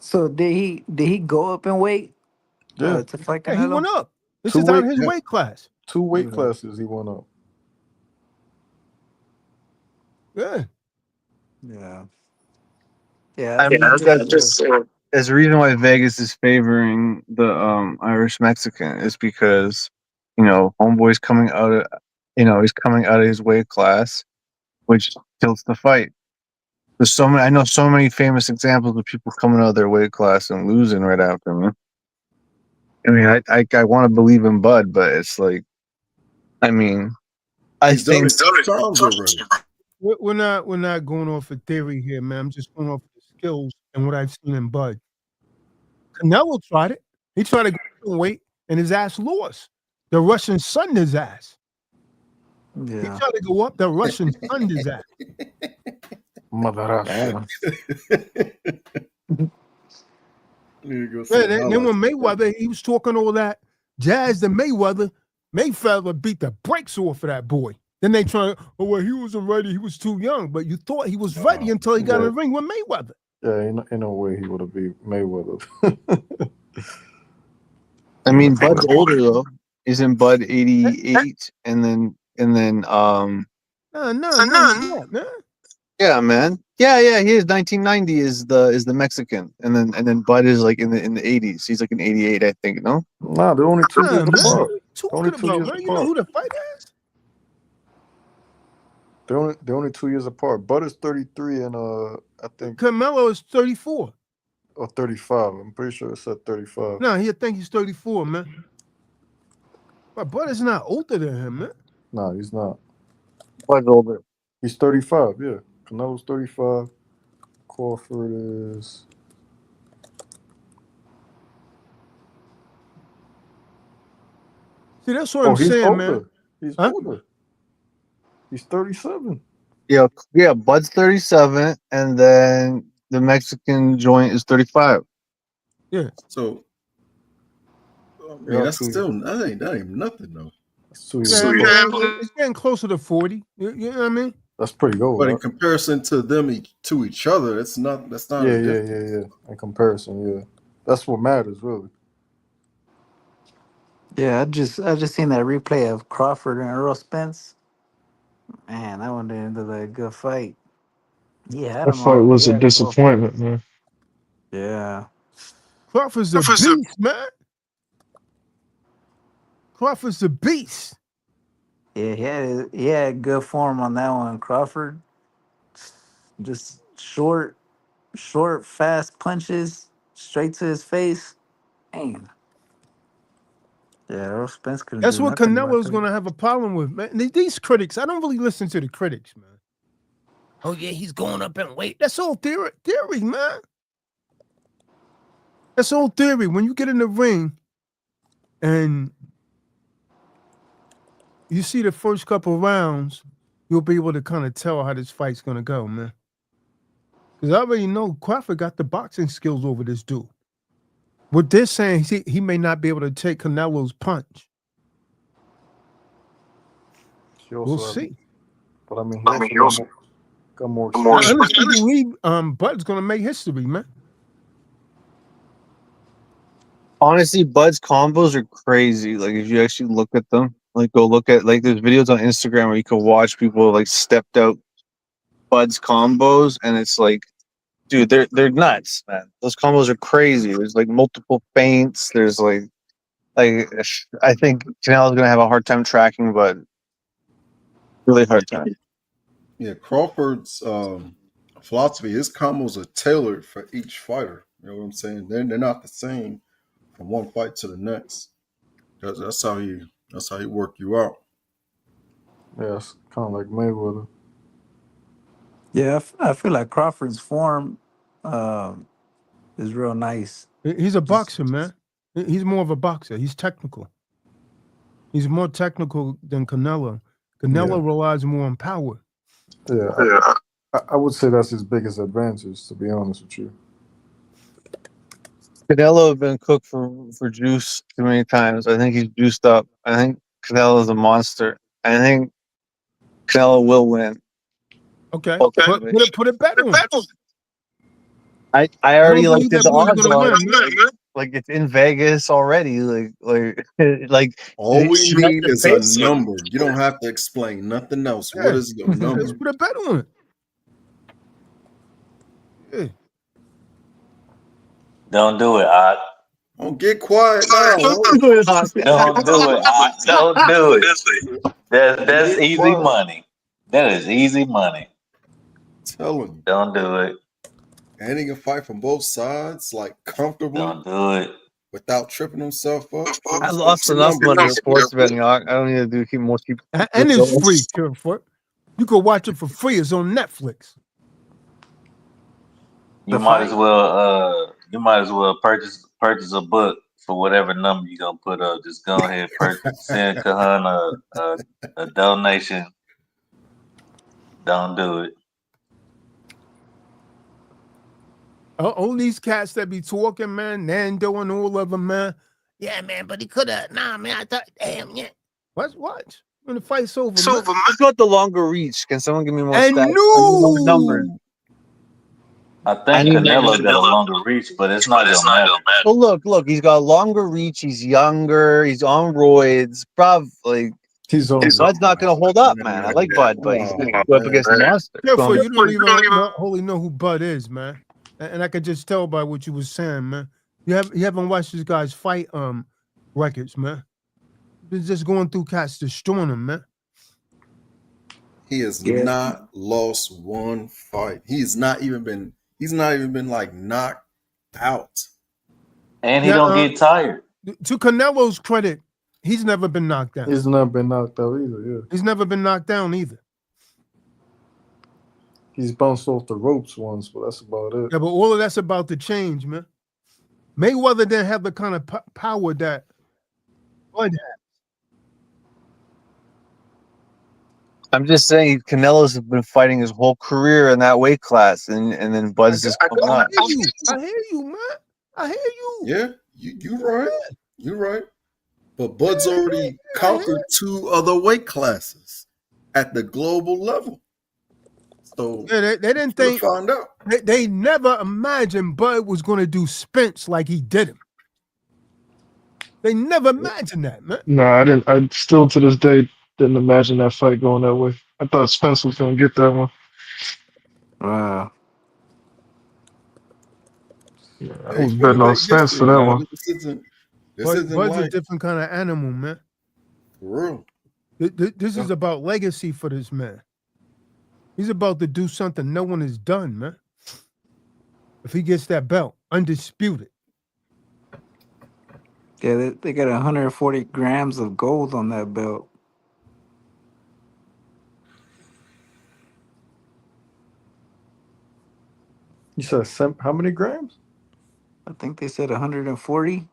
So did he go up in weight? Yeah. To fight Canelo? Yeah, he went up. This is out of his weight class. 2 weight classes he went up. Yeah. Yeah. I mean, there's a reason why Vegas is favoring the Irish Mexican is because homeboy's coming out of he's coming out of his weight class, which tilts the fight. There's I know so many famous examples of people coming out of their weight class and losing right after, man. I mean, I want to believe in Bud, but it's like, I mean, I think we're not going off a theory here, man. I'm just going off the skills and what I've seen in Bud. Canelo tried it. He tried to go weight, and his ass lost. The Russian sunned his ass. Yeah. He tried to go up. The Russian sunned his ass. Mother then when Mayweather, he was talking all that jazz to Mayweather beat the brakes off of that boy. Then they try, he wasn't ready. He was too young. But you thought he was ready until he got in the ring with Mayweather. Yeah, ain't no way he would have beat Mayweather. I mean, Bud's older though. Isn't Bud 88? And then No, man. Yeah, man. Yeah. He is 1990 is the Mexican, and then Bud is like in the 80s. He's like in 88, I think. No. Nah, they're only 2 years apart. Only 2 years apart. You know who the fight is? They're only 2 years apart. Bud is 33, and I think Canelo is 34 or 35. I'm pretty sure it said 35. No, I think he's 34, man. But Bud is not older than him, man. No, he's not. Bud's older. He's 35. Yeah, Canelo's 35. Crawford is. See, that's what I'm saying, older. man. He's older. He's 37. Yeah. Bud's 37, and then the Mexican joint is 35. Yeah. So, that's that ain't nothing though. It's getting closer to 40. You know what I mean? That's pretty old. But in comparison to them to each other, that's not. Yeah. In comparison, yeah, that's what matters really. Yeah, I just seen that replay of Crawford and Earl Spence. Man, that one didn't look like a good fight. Yeah, that fight was a disappointment, man. Yeah. Crawford's a beast, man. Crawford's a beast. Yeah, he had good form on that one. Crawford, just short, fast punches straight to his face. Man. Yeah, Earl Spence couldn't. That's what Canelo's going to have a problem with, man. These critics, I don't really listen to the critics, man. Oh yeah, he's going up in weight. That's all theory, man. That's all theory. When you get in the ring and you see the first couple rounds, you'll be able to kind of tell how this fight's going to go, man. Because I already know Crawford got the boxing skills over this dude. What they're saying, he may not be able to take Canelo's punch. We'll see. But I mean, he also got more experience. I honestly believe Bud's gonna make history, man. Honestly, Bud's combos are crazy. Like if you actually look at them, like go look at like there's videos on Instagram where you can watch people like stepped out Bud's combos, and it's like, dude, they're nuts, man. Those combos are crazy. There's like multiple feints. There's like I think Canelo's gonna have a hard time tracking, but really hard time. Yeah, Crawford's philosophy, his combos are tailored for each fighter. You know what I'm saying? They're not the same from one fight to the next. That's how he work you out. Yeah, it's kind of like Mayweather. Yeah, I feel like Crawford's form is real nice. He's a boxer, man. He's more of a boxer. He's technical. He's more technical than Canelo. Canelo relies more on power. Yeah, I would say that's his biggest advantage, to be honest with you. Canelo has been cooked for juice too many times. I think he's juiced up. I think Canelo's a monster. I think Canelo will win. Okay. Put a bet on it. I already don't like believe this that boy's odds gonna on win, like it's in Vegas already. Like all we need is a number. You don't have to explain nothing else. Yeah. What is your number? Let's put a bet on it. Yeah. Don't do it, Ock. Don't get quiet now. Don't do it, Ock. Don't do it. That's easy money. That is easy money. Tell him. Don't do it. And he can fight from both sides, like comfortably. Don't do it. Without tripping himself up. I lost enough money in sports betting. I don't need to keep more people. And it's free, Kerfoot. You can watch it for free. It's on Netflix. You might as well purchase a book for whatever number you're gonna put up. Just go ahead send Kahan a donation. Don't do it. All these cats that be talking, man, Nando and all of them, man. Yeah, man, but he could have. Nah, man, I thought, damn, yeah. Watch. When the fight's over, man. Who's got the longer reach? Can someone give me more And stats? no Numbers. I think Canelo got a longer reach, but it's not gonna matter. Well, look, he's got a longer reach. He's younger. He's on roids. Probably. Bud's not going to hold up, man. I like Bud, but he's going to go up against the monster. Careful, you don't even wholly know who Bud is, man. And I could just tell by what you was saying, man. You haven't watched this guy's fight records, man. He's just going through cats destroying him, man. He has not lost one fight. He's not even been like knocked out. And he don't get tired. To Canelo's credit, he's never been knocked down. He's not been knocked out either, yeah. He's never been knocked down either. He's bounced off the ropes once, but that's about it. Yeah, but all of that's about to change, man. Mayweather didn't have the kind of power that Bud had. I'm just saying, Canelo's been fighting his whole career in that weight class, and then Bud's just coming up. I hear you, man. I hear you. Yeah, you right. You're right. But Bud's already conquered 2 other weight classes at the global level. So yeah, they didn't think. Find out. They never imagined Bud was going to do Spence like he did him. They never imagined that, man. No, I didn't. I still to this day didn't imagine that fight going that way. I thought Spence was going to get that one. Wow. Yeah, I was betting on Spence for that one. Bud's a different kind of animal, man. For real. This is about legacy for this man. He's about to do something no one has done, man. If he gets that belt, undisputed. Yeah, they got 140 grams of gold on that belt. You said how many grams? I think they said 140.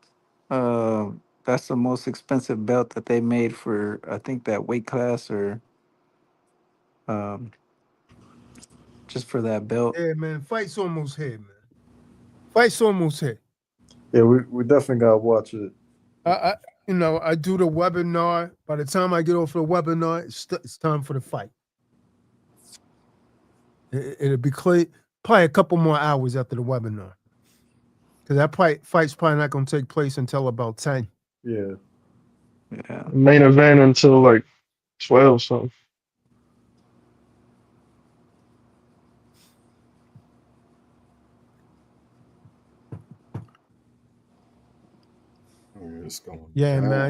That's the most expensive belt that they made for, I think, that weight class or just for that belt. Yeah, man. Fight's almost here, man. Fight's almost here. Yeah, we definitely gotta watch it. I do the webinar. By the time I get off the webinar, it's time for the fight. It'll be clear, probably a couple more hours after the webinar. Because that fight's probably not going to take place until about 10. Yeah. Yeah. Main event until like 12 something. It's going Yeah, down. man.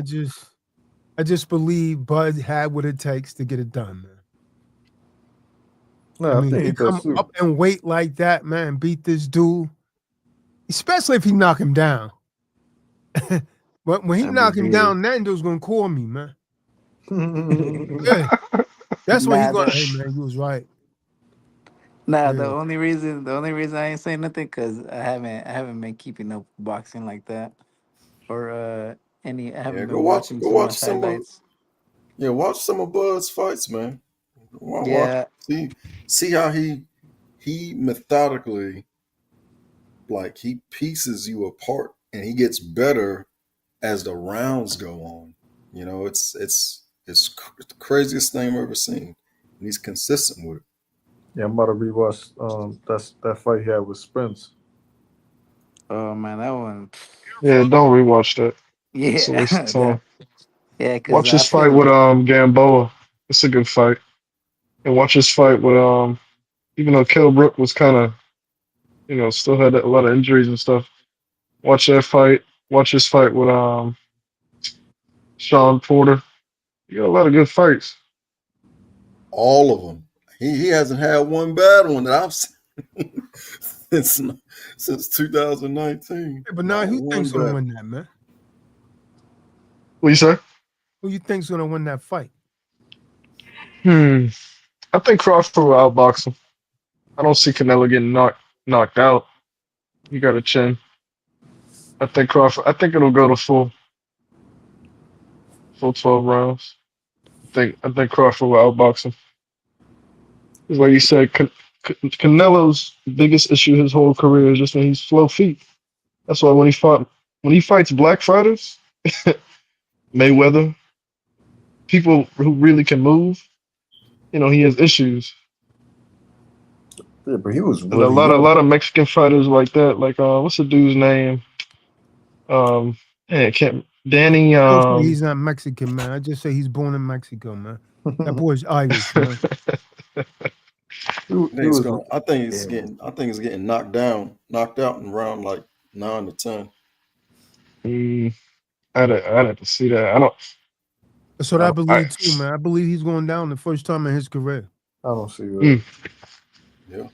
I just believe Bud had what it takes to get it done, man. No, I think he come does too. up and wait like that, man, beat this dude, especially if he knock him down. But when he That'd knock be him big. down, that dude's gonna call me, man. Yeah, that's when he Nah, going. Hey, man, you was right. Nah, Yeah. the only reason I ain't saying nothing because I haven't been keeping up boxing like that, or I haven't Go been watching too watch much some of highlights. watch some of Bud's fights, man. Watch, Yeah, see how he methodically, like, he pieces you apart, and he gets better as the rounds go on. You know, it's the craziest thing I've ever seen, and he's consistent with it. Yeah, I'm about to rewatch that fight he had with Spence. oh man, that one. Yeah, don't rewatch that. It's a waste of Yeah, time. yeah, because Watch I his fight feel with Gamboa. It's a good fight. And watch his fight with even though Kell Brook was kind of, still had a lot of injuries and stuff. Watch that fight. Watch his fight with Sean Porter. You got a lot of good fights. All of them. He hasn't had one bad one that I've seen since 2019. Yeah, but now Not who one thinks gonna bad. win that, man? What you say? Who you think's gonna win that fight? I think Crawford will outbox him. I don't see Canelo getting knocked out. He got a chin. I think Crawford. I think it'll go to full 12 rounds. I think Crawford will outbox him. It's like you said, Canelo's biggest issue his whole career is just when he's slow feet. That's why when he fights black fighters, Mayweather, people who really can move, he has issues. Yeah, but he was And really young. a lot of Mexican fighters like that. Like what's the dude's name? I can't. Danny. Don't say he's not Mexican, man. I just say he's born in Mexico, man. That boy's Irish, man. I think it's yeah. getting knocked out in round like 9 to 10. I'd have to see that. I don't. That's what I believe too, man. I believe he's going down the first time in his career. I don't see that. Yeah.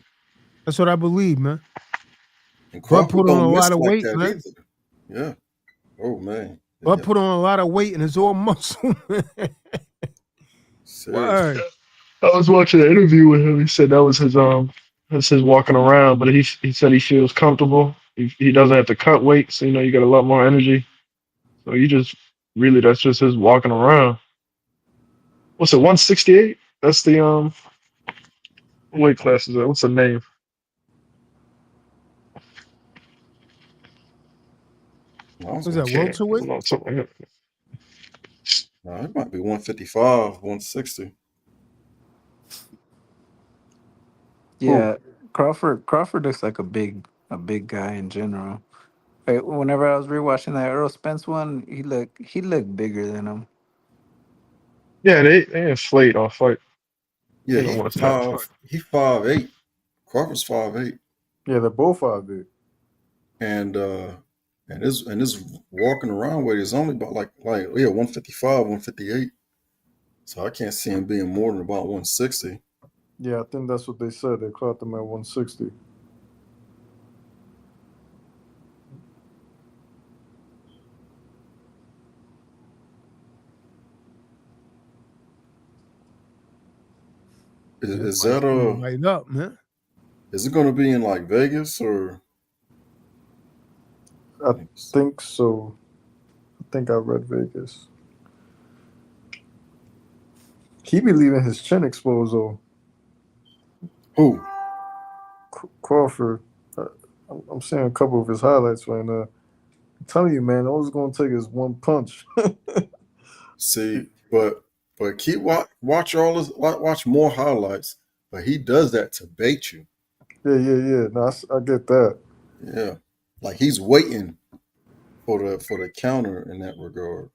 That's what I believe, man. And Bud Crawford put on don't a miss lot of like weight, that man. either. Yeah. Oh man. Bud put on a lot of weight and it's all muscle. Word. I was watching an interview with him. He said that was his walking around, but he said he feels comfortable. He doesn't have to cut weight, so you got a lot more energy. So that's just his walking around. What's it, 168? That's the weight class is that? What's the name? Was that welterweight? No, something like that. No, it might be 155, 160. Yeah, Crawford looks like a big guy in general. Like, whenever I was rewatching that Earl Spence one, he looked bigger than him. Yeah, they inflate on fight. Yeah, He's 5'8". Crawford's 5'8". Yeah, they're both 5'8". And his walking around weight is only about like 155, 158. So I can't see him being more than about 160. Yeah, I think that's what they said. They caught them at 160. Is that right up, man? Is it going to be in like Vegas or? I think so. I think I read Vegas. He be leaving his chin exposed though. Who? Crawford. I'm seeing a couple of his highlights right now. I'm telling you, man, all it's going to take is one punch. See, but keep watch all his watch more highlights. But he does that to bait you. Yeah. No, I get that. Yeah, like he's waiting for the counter in that regard.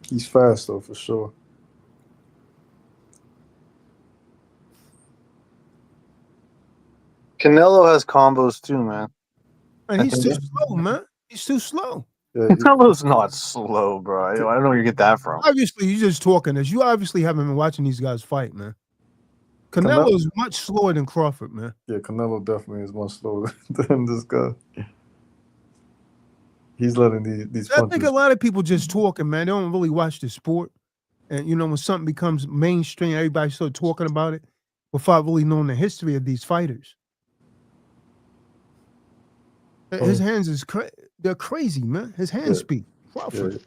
He's fast though, for sure. Canelo has combos too, man. And he's too slow, man. He's too slow. Yeah, Canelo's not slow, bro. I don't know where you get that from. Obviously, you're just talking this. You obviously haven't been watching these guys fight, man. Canelo is much slower than Crawford, man. Yeah, Canelo definitely is much slower than this guy. He's letting these punches. I think a lot of people just talking, man. They don't really watch the sport. And, you know, when something becomes mainstream, everybody start talking about it without really knowing the history of these fighters. His hands they're crazy, man. His hands speak. Crawford. Yeah.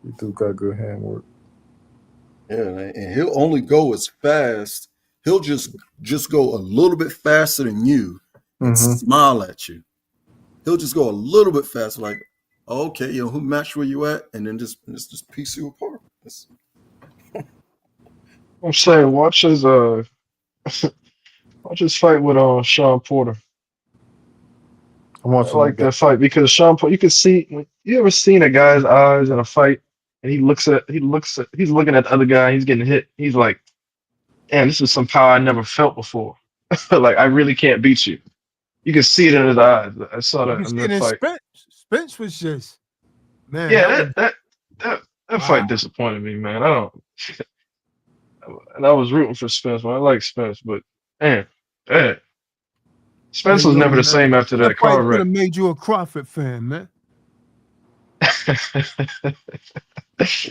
He do got good handwork. Yeah, and he'll only go as fast. He'll just go a little bit faster than you and smile at you. He'll just go a little bit faster, like, oh, okay, you know, who matched where you at, and then just piece you apart. I'm saying, watch his fight with Sean Porter. I like that fight because Sean Porter, you can see, you ever seen a guy's eyes in a fight and he's looking at the other guy, he's getting hit. He's like, damn, this is some power I never felt before. Like, I really can't beat you. You can see it in his eyes. I saw that in that fight. Spence was just, man. Yeah, that fight disappointed me, man. And I was rooting for Spence, man. I like Spence, but man. Spence was never the same after that car wreck. Could wreck. have made you a Crawford fan, man.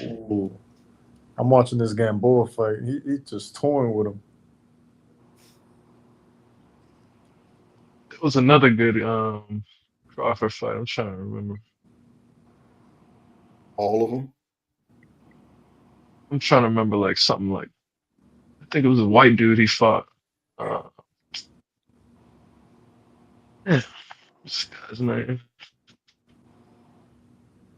Ooh. I'm watching this Gamboa fight. He just toying with him. It was another good Crawford fight. I'm trying to remember. All of them? I'm trying to remember like something like, I think it was a white dude he fought. What's this guy's name?